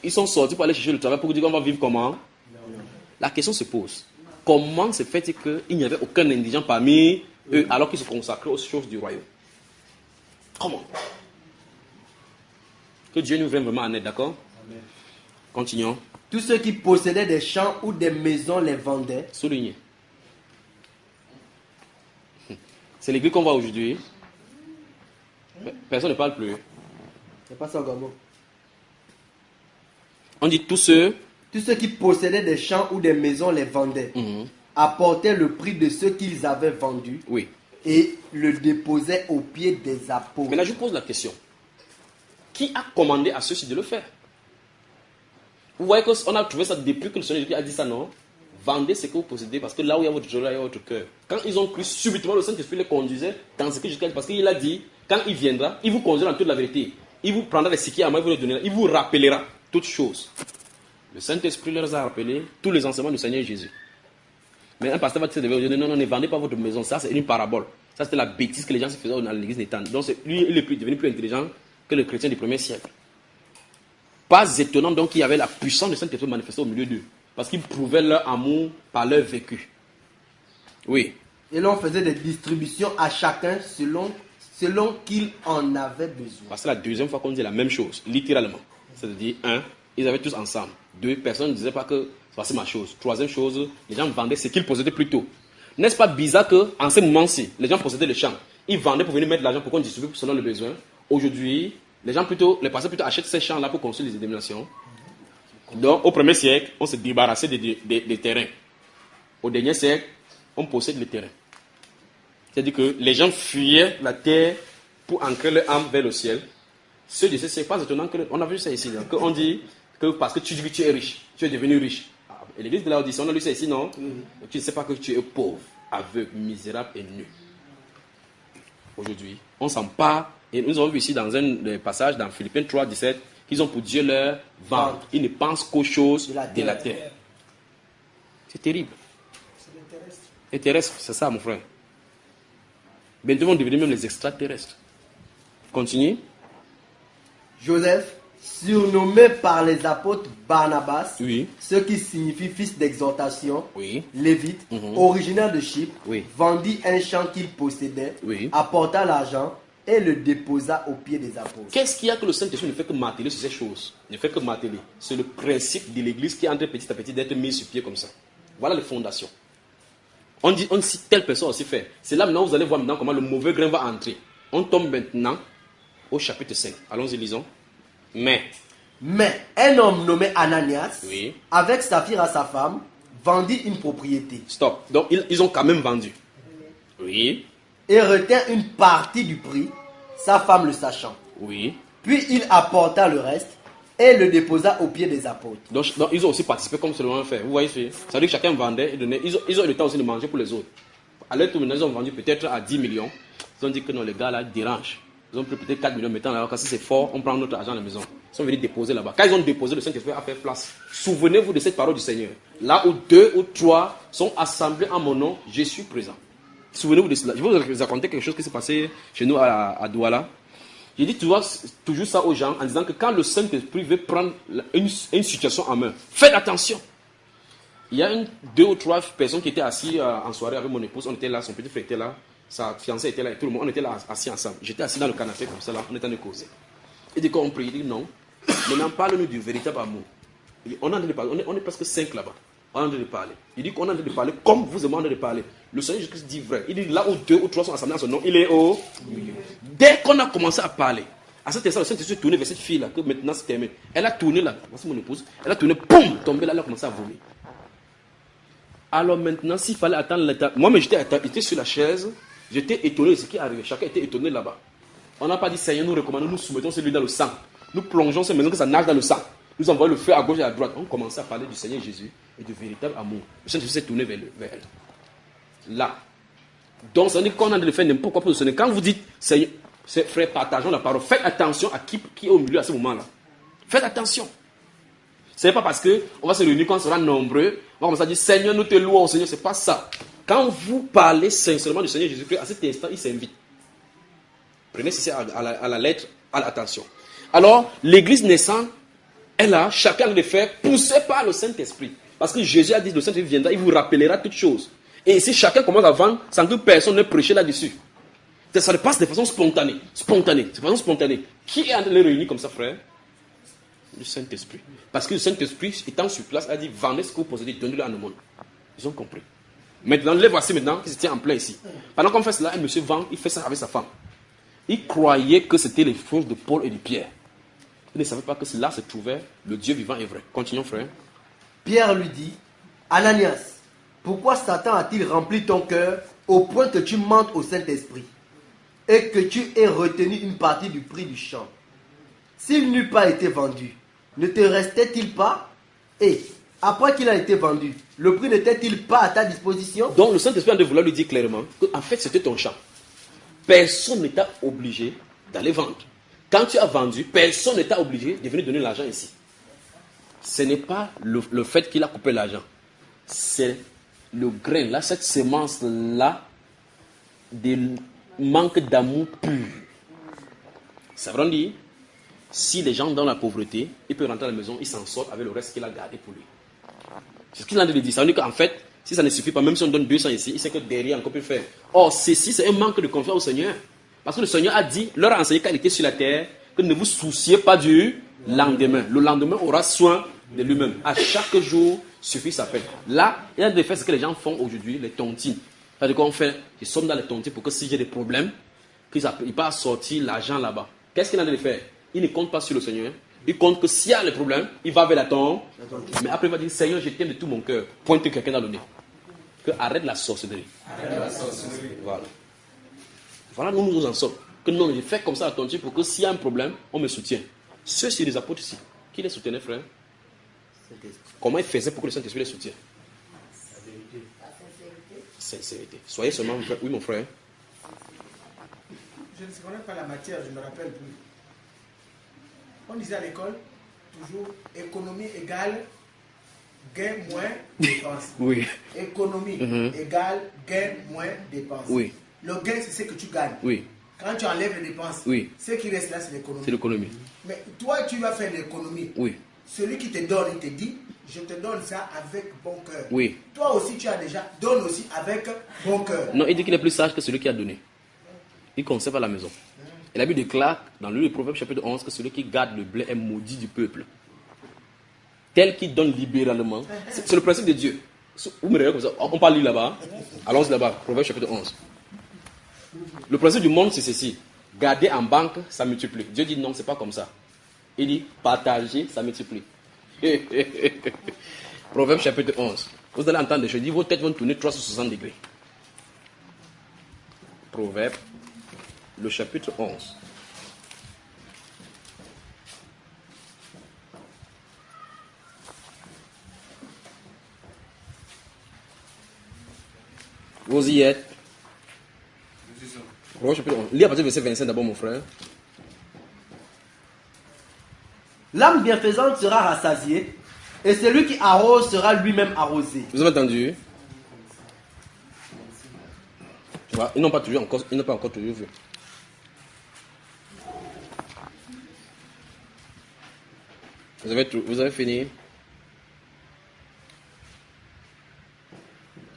Speaker 1: ils sont sortis pour aller chercher le travail pour dire qu'on va vivre comment? La question se pose. Comment se fait-il qu'il n'y avait aucun indigent parmi eux alors qu'ils se consacraient aux choses du royaume? Comment? Que Dieu nous vienne vraiment en aide, d'accord? Amen. Continuons.
Speaker 2: Tous ceux qui possédaient des champs ou des maisons les vendaient.
Speaker 1: Souligné. C'est l'église qu'on voit aujourd'hui. Personne ne parle plus.
Speaker 2: C'est pas ça, Gabo.
Speaker 1: On dit tous ceux
Speaker 2: qui possédaient des champs ou des maisons les vendaient. Apportaient le prix de ce qu'ils avaient vendu.
Speaker 1: Oui.
Speaker 2: Et le déposaient aux pieds des apôtres.
Speaker 1: Mais là, je pose la question. Qui a commandé à ceux-ci de le faire? Vous voyez qu'on a trouvé ça depuis que le Seigneur Jésus a dit ça, non? Vendez ce que vous possédez parce que là où il y a votre joie, il y a votre cœur. Quand ils ont cru, subitement, le Saint-Esprit les conduisait dans ce que Jésus a dit. Parce qu'il a dit, quand il viendra, il vous conduira dans toute la vérité. Il vous prendra les sikiers à main, il vous les donnera. Il vous rappellera toutes choses. Le Saint-Esprit leur a rappelé tous les enseignements du Seigneur Jésus. Mais un pasteur va dire, non, ne vendez pas votre maison. Ça, c'est une parabole. Ça, c'était la bêtise que les gens se faisaient dans l'église des temps. Donc, lui, il est devenu plus intelligent que le chrétien du premier siècle. Pas étonnant donc qu'il y avait la puissance du Saint-Esprit manifestée au milieu d'eux. Parce qu'ils prouvaient leur amour par leur vécu. Oui.
Speaker 2: Et l'on faisait des distributions à chacun selon qu'il en avait besoin.
Speaker 1: C'est la deuxième fois qu'on dit la même chose, littéralement. C'est-à-dire, ils avaient tous ensemble. 2, personne ne disait pas que c'est ma chose. Troisième chose, les gens vendaient ce qu'ils possédaient plus tôt. N'est-ce pas bizarre qu'en ce moment-ci, les gens possédaient les champs. Ils vendaient pour venir mettre l'argent pour qu'on distribue selon le besoin. Aujourd'hui, les pasteurs plutôt achètent ces champs-là pour construire les dénominations. Donc, au premier siècle, on se débarrassait des terrains. Au dernier siècle, on possède les terrains. C'est-à-dire que les gens fuyaient la terre pour ancrer leur âme vers le ciel. Ceux de ce siècle, pas étonnant qu'on a vu ça ici. On dit que parce que tu dis que tu es riche, tu es devenu riche. Et l'église de la Odyssée, on a lu ça ici, non? Tu ne sais pas que tu es pauvre, aveugle, misérable et nu. Aujourd'hui, on s'empare. Et nous avons vu ici dans un passage dans Philippiens 3, 17, qu'ils ont pour Dieu leur ventre. Ils ne pensent qu'aux choses de la terre. C'est terrible. Les terrestres, c'est ça, mon frère. Bientôt, ils vont devenir même les extraterrestres. Continue.
Speaker 2: Joseph, surnommé par les apôtres Barnabas,
Speaker 1: oui.
Speaker 2: Ce qui signifie fils d'exhortation,
Speaker 1: oui.
Speaker 2: Lévite, originaire de Chypre,
Speaker 1: oui.
Speaker 2: vendit un champ qu'il possédait,
Speaker 1: oui.
Speaker 2: apporta l'argent et le déposa aux pieds des apôtres.
Speaker 1: Qu'est-ce qu'il y a que le Saint-Esprit ne fait que marteler sur ces choses? Ne fait que marteler. C'est le principe de l'Église qui est en train petit à petit d'être mis sur pied comme ça. Voilà les fondations. On dit telle personne aussi fait. C'est là maintenant vous allez voir maintenant comment le mauvais grain va entrer. On tombe maintenant au chapitre 5. Allons-y, lisons. Mais
Speaker 2: un homme nommé Ananias,
Speaker 1: oui.
Speaker 2: avec Saphira sa femme, vendit une propriété.
Speaker 1: Stop. Donc ils ont quand même vendu. Oui.
Speaker 2: Et retint une partie du prix, sa femme le sachant.
Speaker 1: Oui.
Speaker 2: Puis il apporta le reste et le déposa aux pieds des apôtres.
Speaker 1: Donc ils ont aussi participé comme c'est le fait. Vous voyez, ça veut dire que chacun vendait et donnait. Ils ont eu le temps aussi de manger pour les autres. À leur tour, maintenant, ils ont vendu peut-être à 10 millions. Ils ont dit que non, les gars là dérangent. Ils ont pris peut-être 4 millions maintenant. Alors, quand si c'est fort, on prend notre argent à la maison. Ils sont venus déposer là-bas. Quand ils ont déposé, le Saint-Esprit a fait place. Souvenez-vous de cette parole du Seigneur. Là où 2 ou 3 sont assemblés en mon nom, je suis présent. Souvenez-vous de cela. Je vais vous raconter quelque chose qui s'est passé chez nous à Douala. Je dis toujours ça aux gens en disant que quand le Saint-Esprit veut prendre une situation en main, faites attention. Il y a 2 ou 3 personnes qui étaient assises en soirée avec mon épouse. On était là, son petit frère était là, sa fiancée était là, et tout le monde, on était là assis ensemble. J'étais assis dans le canapé comme ça, là, on était en train de causer. Et dès qu'on prie, il dit non. Maintenant, parle-nous du véritable amour. Il dit, on est en train de parler, on est presque 5 là-bas. On est en train de parler. Il dit qu'on est en train de parler comme vous et moi en train de parler. Le Seigneur Jésus-Christ dit vrai. Il dit là où 2 ou 3 sont assemblés en son nom, il est au milieu. Dès qu'on a commencé à parler, à cet instant, le Saint-Esprit est tourné vers cette fille-là, que maintenant c'est terminé. Elle a tourné là, voici mon épouse, elle a tourné, boum, tombé là, elle a commencé à vomir. Alors maintenant, s'il fallait attendre l'état. Moi, j'étais sur la chaise, j'étais étonné de ce qui arrivait. Chacun était étonné là-bas. On n'a pas dit, Seigneur, nous recommandons, nous soumettons celui dans le sang. Nous plongeons cette maison que ça nage dans le sang. Nous envoyons le feu à gauche et à droite. On commençait à parler du Seigneur Jésus et du véritable amour. Le Seigneur Jésus s'est tourné vers elle. Là. Donc, ça veut dire qu'on a de le faire n'importe quoi pour le Seigneur. Quand vous dites, Seigneur, frère, partageons la parole, faites attention à qui est au milieu à ce moment-là. Faites attention. Ce n'est pas parce qu'on va se réunir quand on sera nombreux, on va commencer à dire Seigneur, nous te louons, Seigneur. Ce n'est pas ça. Quand vous parlez sincèrement du Seigneur Jésus-Christ, à cet instant, il s'invite. Prenez ceci à la lettre, à l'attention. Alors, l'église naissante est là, chacun le fait, poussé par le Saint-Esprit. Parce que Jésus a dit le Saint-Esprit viendra, il vous rappellera toutes choses. Et si chacun commence à vendre, sans que personne n'ait prêché là-dessus. Ça se passe de façon spontanée. Qui est en train de les réunir comme ça, frère? Le Saint-Esprit. Parce que le Saint-Esprit, étant sur place, a dit vendez ce que vous possédez, donnez-le à nos mondes. Ils ont compris. Maintenant, les voici maintenant qui se tient en plein ici. Pendant qu'on fait cela, un monsieur vend, il fait ça avec sa femme. Il croyait que c'était les choses de Paul et de Pierre. Il ne savait pas que là se trouvait le Dieu vivant et vrai. Continuons, frère.
Speaker 2: Pierre lui dit, Ananias, pourquoi Satan a-t-il rempli ton cœur au point que tu mentes au Saint-Esprit et que tu aies retenu une partie du prix du champ? S'il n'eût pas été vendu, ne te restait-il pas? Et après qu'il a été vendu, le prix n'était-il pas à ta disposition?
Speaker 1: Donc le Saint-Esprit a de vouloir lui dire clairement qu'en fait c'était ton champ. Personne n'est obligé d'aller vendre. Quand tu as vendu, personne n'est obligé de venir donner l'argent ici. Ce n'est pas le fait qu'il a coupé l'argent. C'est le grain, là, cette semence-là, de manque d'amour pur. Ça veut dire, si les gens dans la pauvreté, ils peuvent rentrer à la maison, ils s'en sortent avec le reste qu'il a gardé pour lui. C'est ce qu'il a dit. Ça veut dire qu'en fait, si ça ne suffit pas, même si on donne 200 ici, il sait que derrière, on peut faire. Or, ceci, c'est un manque de confiance au Seigneur. Parce que le Seigneur a dit, leur a enseigné quand il était sur la terre, que ne vous souciez pas du lendemain. Le lendemain aura soin de lui-même. À chaque jour suffit sa peine. Là, il y a des faits, ce que les gens font aujourd'hui, les tontines. C'est-à-dire qu'on fait, ils sont dans les tontines pour que si j'ai des problèmes, qu'ils peuvent sortir l'argent là-bas. Qu'est-ce qu'il a de faire? Il ne compte pas sur le Seigneur. Il compte que s'il y a des problèmes, il va vers la tombe. Mais après, il va dire, Seigneur, je t'aime de tout mon cœur. Pointe quelqu'un dans le nez. Que arrête la sorcellerie. Voilà. Voilà, nous en sommes. Que non, je fais comme ça à ton Dieu pour que s'il y a un problème, on me soutient. Ceux-ci, les apôtres ici, qui les soutenaient, frère? Comment ils faisaient pour que le Saint-Esprit les soutienne? Sincérité. Soyez seulement vrai. Oui, mon frère.
Speaker 3: Je ne connais pas la matière, je ne me rappelle plus. On disait à l'école, toujours, économie égale gain moins dépense.
Speaker 1: Oui.
Speaker 3: Économie égale gain moins dépense.
Speaker 1: Oui.
Speaker 3: Le gain, c'est ce que tu gagnes.
Speaker 1: Oui.
Speaker 3: Quand tu enlèves les dépenses,
Speaker 1: Oui.
Speaker 3: ce qui reste là, c'est l'économie.
Speaker 1: C'est l'économie.
Speaker 3: Mais toi, tu vas faire l'économie.
Speaker 1: Oui.
Speaker 3: Celui qui te donne, il te dit, je te donne ça avec bon cœur.
Speaker 1: Oui.
Speaker 3: Toi aussi, tu as déjà, donne aussi avec bon cœur.
Speaker 1: Non, il dit qu'il est plus sage que celui qui a donné. Il conserve à la maison. Et la Bible déclare dans le livre de Proverbes chapitre 11 que celui qui garde le blé est maudit du peuple. Tel qui donne libéralement. C'est le principe de Dieu. Vous me regardez comme ça. On parle là-bas. Allons là-bas. Proverbes chapitre 11. Le principe du monde, c'est ceci. Garder en banque, ça multiplie. Dieu dit non, c'est pas comme ça. Il dit partager, ça multiplie. Proverbes chapitre 11. Vous allez entendre des choses. Il dit vos têtes vont tourner 360 degrés. Proverbes, le chapitre 11. Vous y êtes. Proverbes chapitre 11. Lis à partir du verset 25 d'abord, mon frère.
Speaker 2: L'âme bienfaisante sera rassasiée, et celui qui arrose sera lui-même arrosé.
Speaker 1: Vous avez entendu? Voilà. Ils n'ont pas encore toujours vu. Vous avez fini?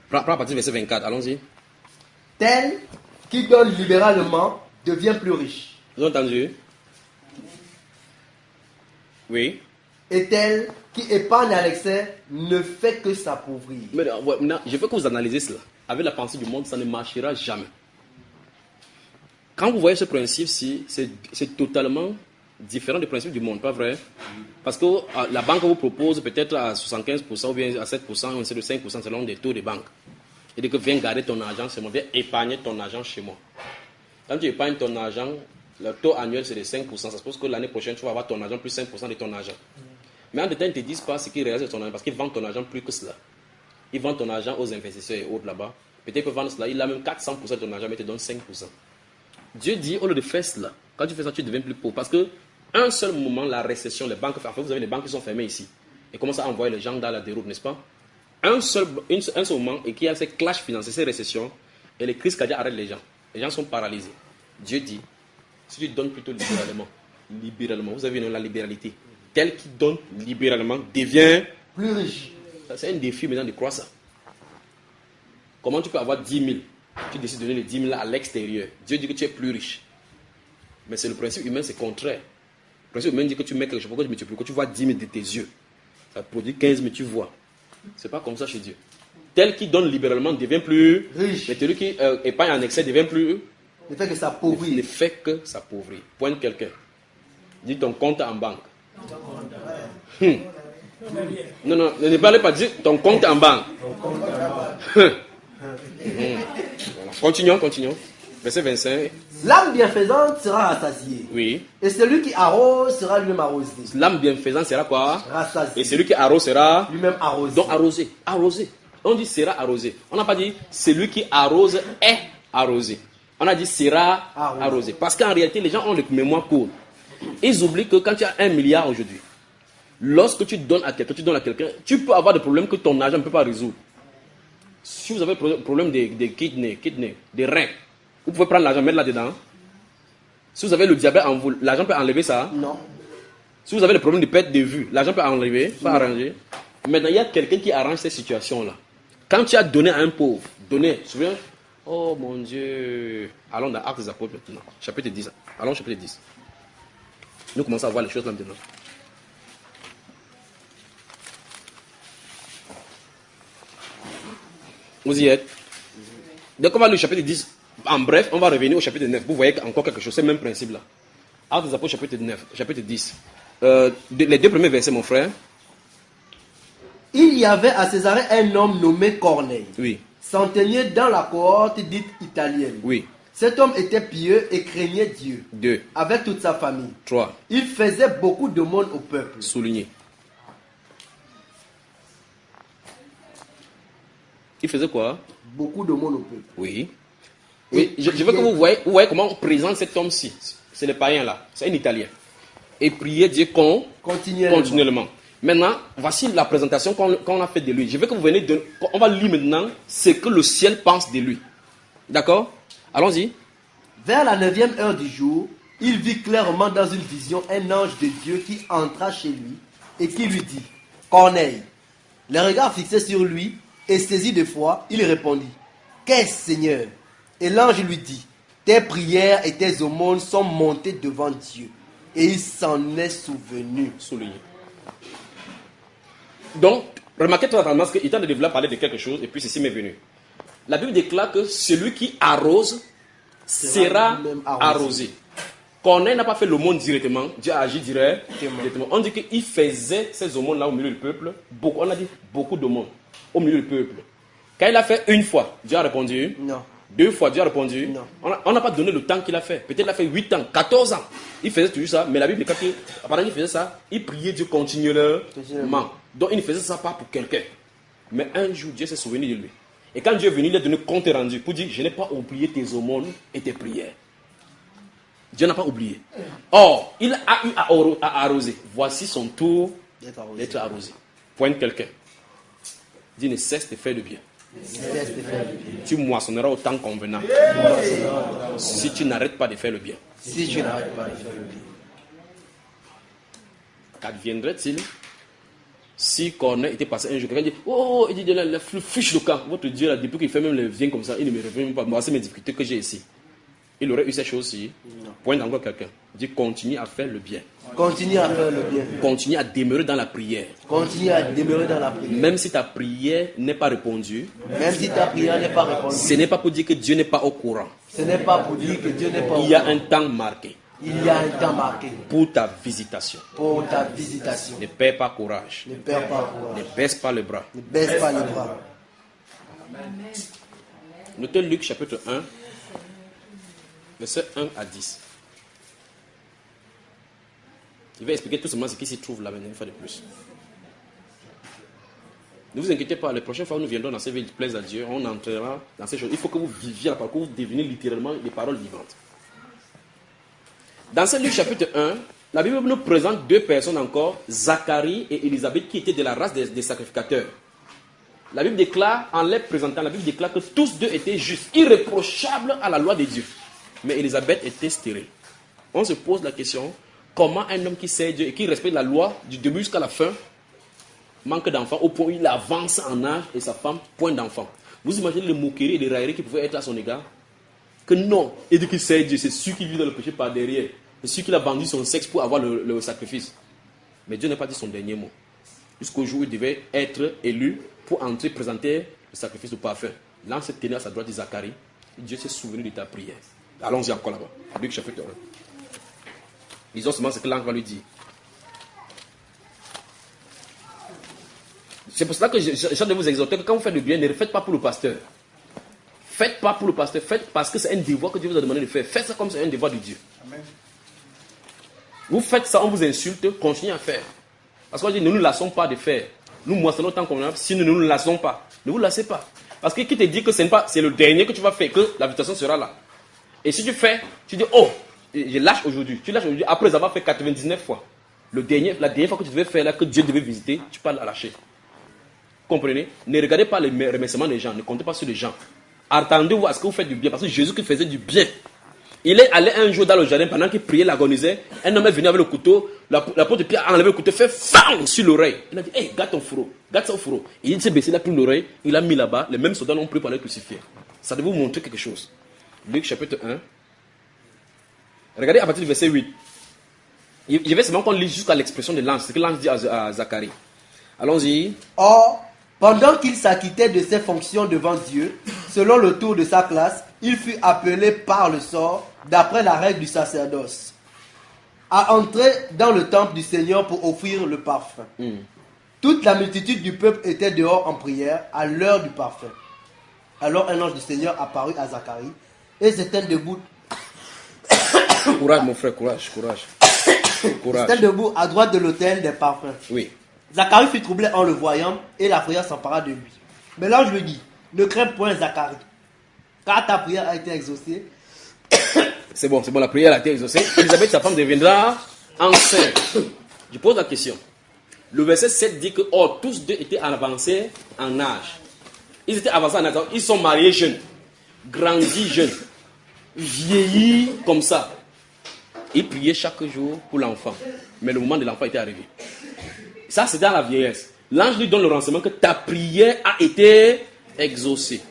Speaker 1: Prends à partir du verset 24, allons-y.
Speaker 2: Tel qui donne libéralement devient plus riche.
Speaker 1: Vous avez entendu? Oui.
Speaker 2: Et tel qui épargne à l'excès ne fait que s'appauvrir.
Speaker 1: Mais maintenant, je veux que vous analysez cela. Avec la pensée du monde, ça ne marchera jamais. Quand vous voyez ce principe-ci, c'est totalement différent du principe du monde, pas vrai? Parce que la banque vous propose peut-être à 75% ou bien à 7%, on sait de 5% selon des taux de banque. Et dit que viens garder ton argent chez moi, viens épargner ton argent chez moi. Quand tu épargnes ton argent, le taux annuel c'est de 5%. Ça suppose que l'année prochaine tu vas avoir ton argent plus 5% de ton argent. Mais en détail, ils ne te disent pas ce qu'ils réalisent de ton argent parce qu'ils vendent ton argent plus que cela. Ils vendent ton argent aux investisseurs et autres là-bas. Peut-être qu'ils peuvent vendre cela, il a même 400% de ton argent, mais il te donne 5%. Dieu dit, au lieu de faire cela, quand tu fais ça, tu deviens plus pauvre. Parce que un seul moment, la récession, les banques, enfin, vous avez les banques qui sont fermées ici et commencent à envoyer les gens dans la déroute, n'est-ce pas? Un seul moment, et qu'il y a ces clashs financiers, ces récessions, et les crises cardiaques arrêtent les gens. Les gens sont paralysés. Dieu dit, si tu donnes plutôt libéralement, vous avez vu la libéralité, tel qui donne libéralement devient
Speaker 2: plus riche.
Speaker 1: C'est un défi maintenant de croire ça. Comment tu peux avoir 10 000? Tu décides de donner les 10 000 à l'extérieur. Dieu dit que tu es plus riche. Mais c'est le principe humain, c'est contraire. Le principe humain dit que tu mets quelque chose, pourquoi tu multiplies? Quand tu vois 10 000 de tes yeux, ça produit 15 000, tu vois. C'est pas comme ça chez Dieu. Tel qui donne libéralement devient plus
Speaker 2: riche.
Speaker 1: Mais celui qui épargne en excès devient plus.
Speaker 2: Ne fait que s'appauvrir.
Speaker 1: Ne fait que s'appauvrir. Pointe quelqu'un. Dis ton compte en banque. Non, ne parlez pas, dis ton compte en banque. Continuons. Verset 25.
Speaker 2: L'âme bienfaisante sera rassasiée.
Speaker 1: Oui.
Speaker 2: Et celui qui arrose sera lui-même arrosé.
Speaker 1: L'âme bienfaisante sera quoi?
Speaker 2: Rassasié.
Speaker 1: Et celui qui arrose sera
Speaker 2: lui-même arrosé.
Speaker 1: Donc arrosé. On dit sera arrosé. On n'a pas dit celui qui arrose est arrosé. On a dit sera arrosé. Parce qu'en réalité, les gens ont le mémoire court. Ils oublient que quand tu as 1 milliard aujourd'hui, lorsque tu donnes à quelqu'un, tu peux avoir des problèmes que ton argent ne peut pas résoudre. Si vous avez des problèmes de kidney, des reins, vous pouvez prendre l'argent, mettre là-dedans. Si vous avez le diabète en vous, l'argent peut enlever ça.
Speaker 2: Non.
Speaker 1: Si vous avez des problèmes de perte de vue, l'argent peut enlever, peut arranger. Maintenant, il y a quelqu'un qui arrange ces situations-là. Quand tu as donné à un pauvre, souviens, oh mon Dieu. Allons dans Actes des Apôtres maintenant, chapitre 10. Allons chapitre 10. Nous commençons à voir les choses là maintenant. Vous y êtes? Dès qu'on va le chapitre 10, en bref, on va revenir au chapitre 9. Vous voyez encore quelque chose, c'est le même principe là. Actes des Apôtres, chapitre 10. Les 2 premiers versets, mon frère.
Speaker 2: Il y avait à Césarée un homme nommé Corneille.
Speaker 1: Oui.
Speaker 2: Centenier dans la cohorte dite italienne.
Speaker 1: Oui.
Speaker 2: Cet homme était pieux et craignait Dieu.
Speaker 1: 2.
Speaker 2: Avec toute sa famille.
Speaker 1: 3.
Speaker 2: Il faisait beaucoup de monde au peuple.
Speaker 1: Souligné. Il faisait quoi?
Speaker 2: Beaucoup de monde au peuple.
Speaker 1: Oui. Oui, je veux que vous voyez comment on présente cet homme-ci. C'est le païen là. C'est un Italien. Et prier Dieu continuellement. Maintenant, voici la présentation qu'on a faite de lui. Je veux que vous veniez on va lire maintenant ce que le ciel pense de lui. D'accord? Allons-y.
Speaker 2: Vers la 9e heure du jour, il vit clairement dans une vision un ange de Dieu qui entra chez lui et qui lui dit: Corneille. Les regards fixés sur lui et saisi de foi, il répondit: Qu'est-ce, Seigneur? Et l'ange lui dit: Tes prières et tes aumônes sont montées devant Dieu. Et il s'en est souvenu.
Speaker 1: Souligné. Donc, remarquez très attentivement qu'il est en train de parler de quelque chose et puis ceci m'est venu. La Bible déclare que celui qui arrose sera arrosé. Corneille n'a pas fait l'aumône directement, Dieu a agi directement. On dit qu'il faisait ces aumônes là au milieu du peuple, on a dit beaucoup d'aumônes au milieu du peuple. Quand il a fait une fois, Dieu a répondu.
Speaker 2: Non.
Speaker 1: 2 fois, Dieu a répondu.
Speaker 2: Non.
Speaker 1: On n'a pas donné le temps qu'il a fait. Peut-être qu'il a fait 8 ans, 14 ans. Il faisait toujours ça, mais la Bible dit que pendant qu'il faisait ça, il priait Dieu continuellement. Donc il ne faisait ça pas pour quelqu'un. Mais un jour, Dieu s'est souvenu de lui. Et quand Dieu est venu, il a donné compte rendu pour dire: je n'ai pas oublié tes aumônes et tes prières. Dieu n'a pas oublié. Or, il a eu à arroser. Voici son tour d'être arrosé. Pointe quelqu'un. Dis: ne cesse de faire le bien. Tu moissonneras au temps convenant. Si tu n'arrêtes pas de faire le bien. qu'adviendrait-il si Corneille était passé un jour, quelqu'un dit, oh, il dit, la fiche de camp, votre Dieu, là, depuis qu'il fait même le vient comme ça, il ne me revient même pas, moi, c'est mes difficultés que j'ai ici. Il aurait eu ces choses-ci. Pointe encore quelqu'un. Il dit, continue à faire le bien.
Speaker 2: Continue à faire le bien.
Speaker 1: Continue à demeurer dans la prière.
Speaker 2: Continue à demeurer dans la prière.
Speaker 1: Même si ta prière n'est pas répondue,
Speaker 2: Même si ta prière n'est pas répondue,
Speaker 1: ce n'est pas pour dire que Dieu n'est pas au courant.
Speaker 2: ce n'est pas pour dire que Dieu n'est pas au
Speaker 1: Il y a
Speaker 2: courant.
Speaker 1: un temps marqué
Speaker 2: Il y a un temps marqué
Speaker 1: pour ta visitation.
Speaker 2: pour ta visitation.
Speaker 1: Ne perds pas courage.
Speaker 2: Ne perds pas courage.
Speaker 1: Ne baisse pas les bras.
Speaker 2: Ne baisse pas les bras.
Speaker 1: Notez Luc chapitre 1, versets 1 à 10. Il va expliquer tout simplement ce qui s'y trouve là maintenant, une fois de plus. Ne vous inquiétez pas, la prochaine fois où nous viendrons dans ces villes qui plaisent à Dieu, on entrera dans ces choses. Il faut que vous viviez la parole, que vous deveniez littéralement des paroles vivantes. Dans ce Luc chapitre 1, la Bible nous présente deux personnes encore, Zacharie et Élisabeth, qui étaient de la race des sacrificateurs. La Bible déclare, en les présentant, la Bible déclare que tous deux étaient justes, irréprochables à la loi de Dieu. Mais Élisabeth était stérile. On se pose la question, comment un homme qui sait Dieu et qui respecte la loi du début jusqu'à la fin manque d'enfants au point où il avance en âge et sa femme point d'enfant. Vous imaginez les moqueries et les railleries qui pouvaient être à son égard? Que non, et dit qu'il sait Dieu, c'est celui qui vit dans le péché par derrière. C'est celui qui a vendu son sexe pour avoir le sacrifice. Mais Dieu n'a pas dit son dernier mot. Jusqu'au jour où il devait être élu pour entrer, présenter le sacrifice du parfum. L'ange s'est tenu à sa droite de Zacharie. Dieu s'est souvenu de ta prière. Allons-y encore là-bas. Luc chapitre 1. Disons seulement ce que l'ange va lui dire. C'est pour cela que j'ai de vous exhorter que quand vous faites le bien, ne le faites pas pour le pasteur. Faites pas pour le pasteur, faites parce que c'est un devoir que Dieu vous a demandé de faire. Faites ça comme c'est un devoir de Dieu.
Speaker 3: Amen.
Speaker 1: Vous faites ça, on vous insulte, continuez à faire. Parce qu'on dit, ne nous lassons pas de faire. Nous moissonnons tant qu'on a, si nous ne nous lassons pas. Ne vous lassez pas. Parce que qui te dit que c'est le dernier que tu vas faire, que l'invitation sera là. Et si tu fais, tu dis, oh, je lâche aujourd'hui. Tu lâches aujourd'hui après avoir fait 99 fois. La dernière fois que tu devais faire là, que Dieu devait visiter, tu peux la lâcher. Comprenez? Ne regardez pas les remerciements des gens, ne comptez pas sur les gens. Attendez-vous à ce que vous faites du bien, parce que Jésus qui faisait du bien. Il est allé un jour dans le jardin pendant qu'il priait, l'agonisait. Un homme est venu avec le couteau, l'apôtre Pierre a enlevé le couteau, fait FAM sur l'oreille. Il a dit, hey, garde ton fourreau, garde son fourreau. Et il s'est baissé, il a pris l'oreille, il l'a mis là-bas, les mêmes soldats l'ont pris pour le crucifier. Ça doit vous montrer quelque chose. Luc chapitre 1. Regardez à partir du verset 8. Je vais seulement qu'on lit jusqu'à l'expression de l'ange, ce que l'ange dit à Zacharie. Allons-y.
Speaker 2: Or, pendant qu'il s'acquittait de ses fonctions devant Dieu, selon le tour de sa classe, il fut appelé par le sort, d'après la règle du sacerdoce, à entrer dans le temple du Seigneur pour offrir le parfum. Toute la multitude du peuple était dehors en prière à l'heure du parfum. Alors un ange du Seigneur apparut à Zacharie et s'était debout.
Speaker 1: Courage mon frère, courage.
Speaker 2: C'était debout à droite de l'autel des parfums.
Speaker 1: Oui.
Speaker 2: Zacharie fut troublé en le voyant et la prière s'empara de lui. Mais l'ange lui dit, ne crains point Zacharie, car ta prière a été exaucée.
Speaker 1: C'est bon, la prière a été exaucée. Élisabeth, sa femme, deviendra enceinte. Je pose la question. Le verset 7 dit que, oh, tous deux étaient avancés en âge. Ils étaient avancés en âge. Ils sont mariés jeunes, grandis jeunes, vieillis comme ça. Ils priaient chaque jour pour l'enfant. Mais le moment de l'enfant était arrivé. Ça, c'est dans la vieillesse. L'ange lui donne le renseignement que ta prière a été exaucée.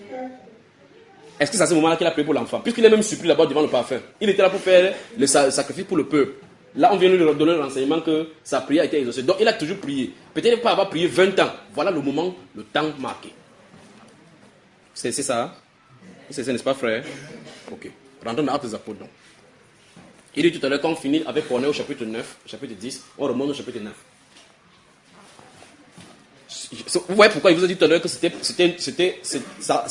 Speaker 1: Est-ce que c'est à ce moment-là qu'il a prié pour l'enfant? Puisqu'il est même supplié là-bas devant le parfum. Il était là pour faire le sacrifice pour le peuple. Là, on vient lui donner le renseignement que sa prière a été exaucée. Donc, il a toujours prié. Peut-être pas avoir prié 20 ans. Voilà le moment, le temps marqué. C'est ça, hein? C'est ça, n'est-ce pas, frère? Ok. Rentrons dans Actes des Apôtres, donc. Il dit tout à l'heure qu'on finit avec Corneille au chapitre 9, chapitre 10. On remonte au chapitre 9. Vous voyez pourquoi il vous a dit tout à l'heure que ça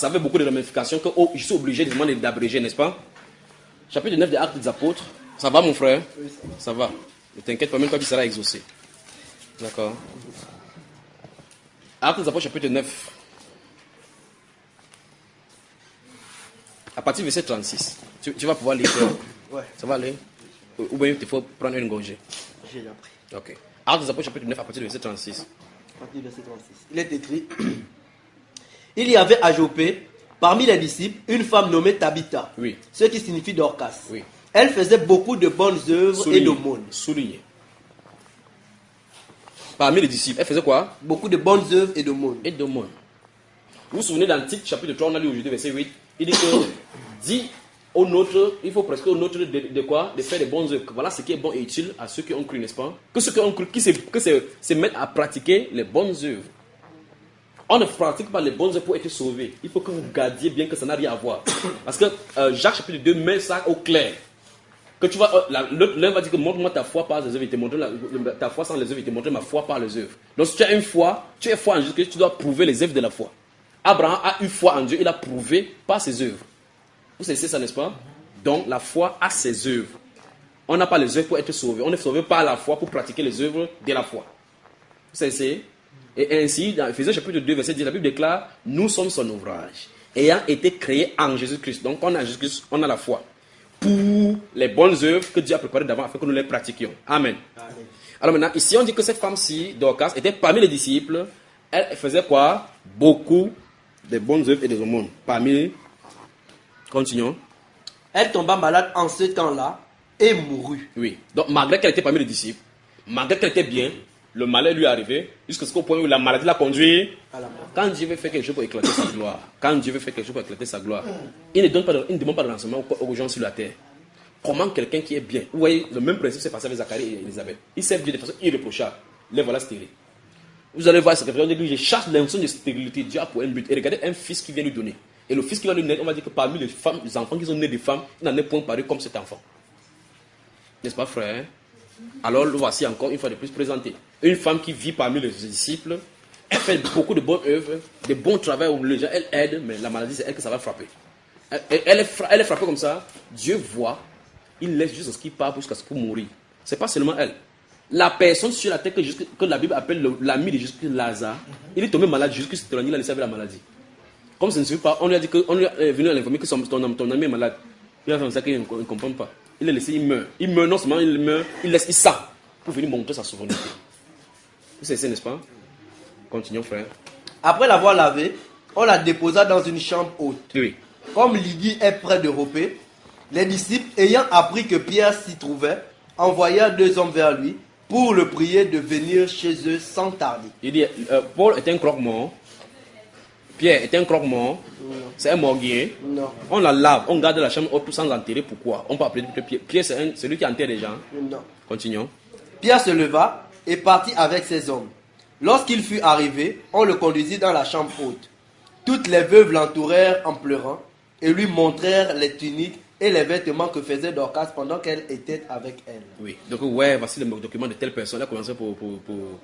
Speaker 1: avait beaucoup de ramifications, que je suis obligé de demander d'abréger, n'est-ce pas? Chapitre 9 des Actes des Apôtres. Ça va, mon frère? Ça va. Ne t'inquiète pas, même quand il sera exaucé. D'accord. Actes des Apôtres, chapitre 9. À partir du verset 36. Tu vas pouvoir lire.
Speaker 2: Ouais.
Speaker 1: Ça va aller? Ou bien il faut prendre une gorgée.
Speaker 2: J'ai déjà pris.
Speaker 1: Ok. Actes des Apôtres, chapitre 9, à partir du verset 36.
Speaker 2: Il est écrit, il y avait à Jopé, parmi les disciples, une femme nommée Tabitha,
Speaker 1: Oui.
Speaker 2: ce qui signifie Dorcas.
Speaker 1: Oui.
Speaker 2: Elle faisait beaucoup de bonnes œuvres et d'aumônes.
Speaker 1: Souligné. parmi les disciples, elle faisait quoi?
Speaker 2: Beaucoup de bonnes œuvres et d'aumônes.
Speaker 1: Et d'aumônes. Vous vous souvenez dans Tite chapitre 3, on a lu aujourd'hui verset 8, il dit que dit au nôtre, il faut presque au nôtre de quoi? De faire des bonnes œuvres. Voilà ce qui est bon et utile à ceux qui ont cru, n'est-ce pas? Que ceux qui ont cru, que se mettent à pratiquer les bonnes œuvres. On ne pratique pas les bonnes œuvres pour être sauvé. Il faut que vous gardiez bien que ça n'a rien à voir. Parce que Jacques chapitre 2 met ça au clair. Que tu vas, l'un va dire que montre-moi ta foi par les œuvres, il te montre ta foi sans les œuvres, il te montre ma foi par les œuvres. Donc si tu as une foi, tu es foi en Jésus-Christ, tu dois prouver les œuvres de la foi. Abraham a eu foi en Dieu, il a prouvé par ses œuvres. Vous savez ça, n'est-ce pas? Donc la foi a ses œuvres. On n'a pas les œuvres pour être sauvé. On est sauvé par la foi pour pratiquer les œuvres de la foi. Vous savez? Et ainsi, dans Ephésiens chapitre 2, verset 10, la Bible déclare, nous sommes son ouvrage, ayant été créés en Jésus-Christ. Donc on a Jésus-Christ, on a la foi. Pour les bonnes œuvres que Dieu a préparées d'avant afin que nous les pratiquions. Amen. Amen. Alors maintenant, ici on dit que cette femme-ci, Dorcas, était parmi les disciples. Elle faisait quoi? Beaucoup de bonnes œuvres et des aumônes. Parmi, continuons.
Speaker 2: Elle tomba malade en ce temps-là et mourut.
Speaker 1: Oui. Donc malgré qu'elle était parmi les disciples, malgré qu'elle était bien, le malheur lui est arrivé jusqu'au point où la maladie l'a conduit à la mort. Quand Dieu veut faire quelque chose pour éclater sa gloire, il ne demande pas de renseignement aux gens sur la terre. Comment quelqu'un qui est bien, vous voyez, le même principe s'est passé avec Zacharie et Élisabeth. Ils servent Dieu de façon irréprochable. Les voilà stériles. Vous allez voir, je cherche l'onction de stérilité. Dieu a pour un but. Et regardez un fils qui vient lui donner. Et le fils qui va lui naître, on va dire que parmi les femmes, les enfants qui sont nés des femmes, il n'en est point paru comme cet enfant. N'est-ce pas, frère? Alors, le voici encore une fois de plus présenté. Une femme qui vit parmi les disciples, elle fait beaucoup de bonnes œuvres, de bons travaux où les gens, elle aide, mais la maladie, c'est elle que ça va frapper. Elle est frappée comme ça. Dieu voit, il laisse juste ce qui part jusqu'à ce qu'il mourir. Ce n'est pas seulement elle. La personne sur la terre que la Bible appelle l'ami de Jésus-Christ, Lazare, il est tombé malade, Jésus-Christ il a laissé avec la maladie. Comme ça ne suffit pas, on lui a dit qu'on lui est venu à l'informer que ton ami est malade. Il a fait ça qu'il ne comprend pas. Il est laissé, il meurt. Il meurt, non seulement il meurt, il sent pour venir montrer sa souveraineté. Vous savez, n'est-ce pas? Continuons, frère.
Speaker 2: Après l'avoir lavé, on la déposa dans une chambre haute.
Speaker 1: Oui.
Speaker 2: Comme Lydie est près de Jopé, les disciples, ayant appris que Pierre s'y trouvait, envoyèrent 2 hommes vers lui pour le prier de venir chez eux sans tarder.
Speaker 1: Il dit, Paul est un croque-mort. Pierre est un croque-mort. C'est un morguier.
Speaker 2: Non.
Speaker 1: On la lave, on garde la chambre haute sans l'enterrer. Pourquoi? On peut appeler Pierre. Pierre, c'est celui qui enterre les gens.
Speaker 2: Non.
Speaker 1: Continuons.
Speaker 2: Pierre se leva et partit avec ses hommes. Lorsqu'il fut arrivé, on le conduisit dans la chambre haute. Toutes les veuves l'entourèrent en pleurant et lui montrèrent les tuniques et les vêtements que faisait Dorcas pendant qu'elle était avec elle.
Speaker 1: Oui, donc ouais, voici le document de telle personne. Là, commencé pour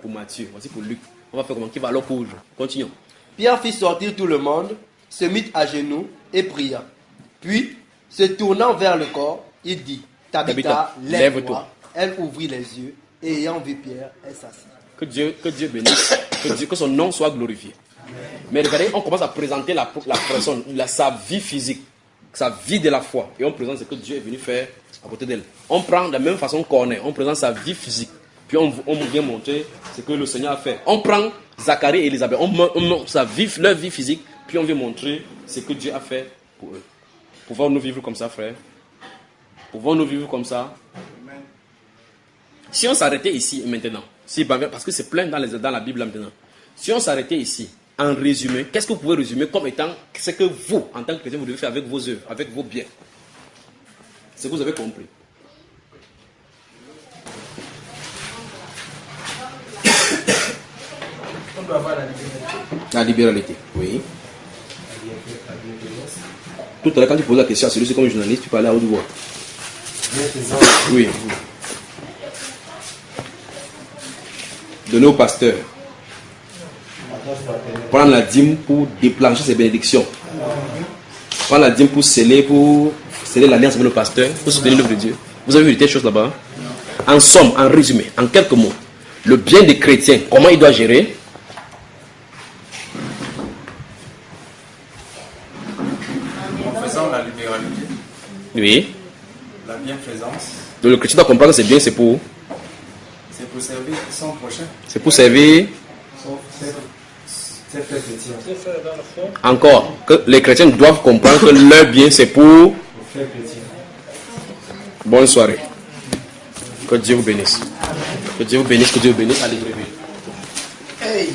Speaker 1: Matthieu, voici pour Luc. On va faire comment? Qui va alors pour continuons.
Speaker 2: Pierre fit sortir tout le monde, se mit à genoux et pria. Puis, se tournant vers le corps, il dit, Tabitha, lève-toi. Elle ouvrit les yeux et ayant vu Pierre, elle s'assit.
Speaker 1: Que Dieu bénisse, que son nom soit glorifié. Mais regardez, on commence à présenter la personne, sa vie physique, sa vie de la foi. Et on présente ce que Dieu est venu faire à côté d'elle. On prend de la même façon qu'on est, on présente sa vie physique. Puis on vient montrer ce que le Seigneur a fait. On prend Zacharie et Élisabeth, on montre leur vie physique, puis on vient montrer ce que Dieu a fait pour eux. Pouvons-nous vivre comme ça, frère? Pouvons-nous vivre comme ça? Si on s'arrêtait ici maintenant, parce que c'est plein dans la Bible maintenant. Si on s'arrêtait ici, en résumé, qu'est-ce que vous pouvez résumer comme étant ce que vous, en tant que chrétien, vous devez faire avec vos œuvres, avec vos biens? Ce que vous avez compris.
Speaker 3: On doit avoir la libéralité.
Speaker 1: La libéralité, oui. Tout à l'heure, quand tu poses la question à celui-ci comme journaliste, tu peux aller à haute voix. Oui. Donner au pasteur. Prendre la dîme pour déclencher ses bénédictions. Prendre la dîme pour sceller l'alliance avec le pasteur, pour soutenir l'œuvre de Dieu. Vous avez vu des choses là-bas? En somme, en résumé, en quelques mots, le bien des chrétiens, comment il doit gérer?
Speaker 4: En faisant la libéralité.
Speaker 1: Oui.
Speaker 4: La bienfaisance.
Speaker 1: Donc le chrétien doit comprendre que c'est bien, c'est pour
Speaker 4: servir son prochain.
Speaker 1: C'est pour servir. Encore, que les chrétiens doivent comprendre que leur bien c'est pour. Bonne soirée. Que Dieu vous bénisse. Que Dieu vous bénisse, que Dieu vous bénisse. Allez,
Speaker 3: Hey.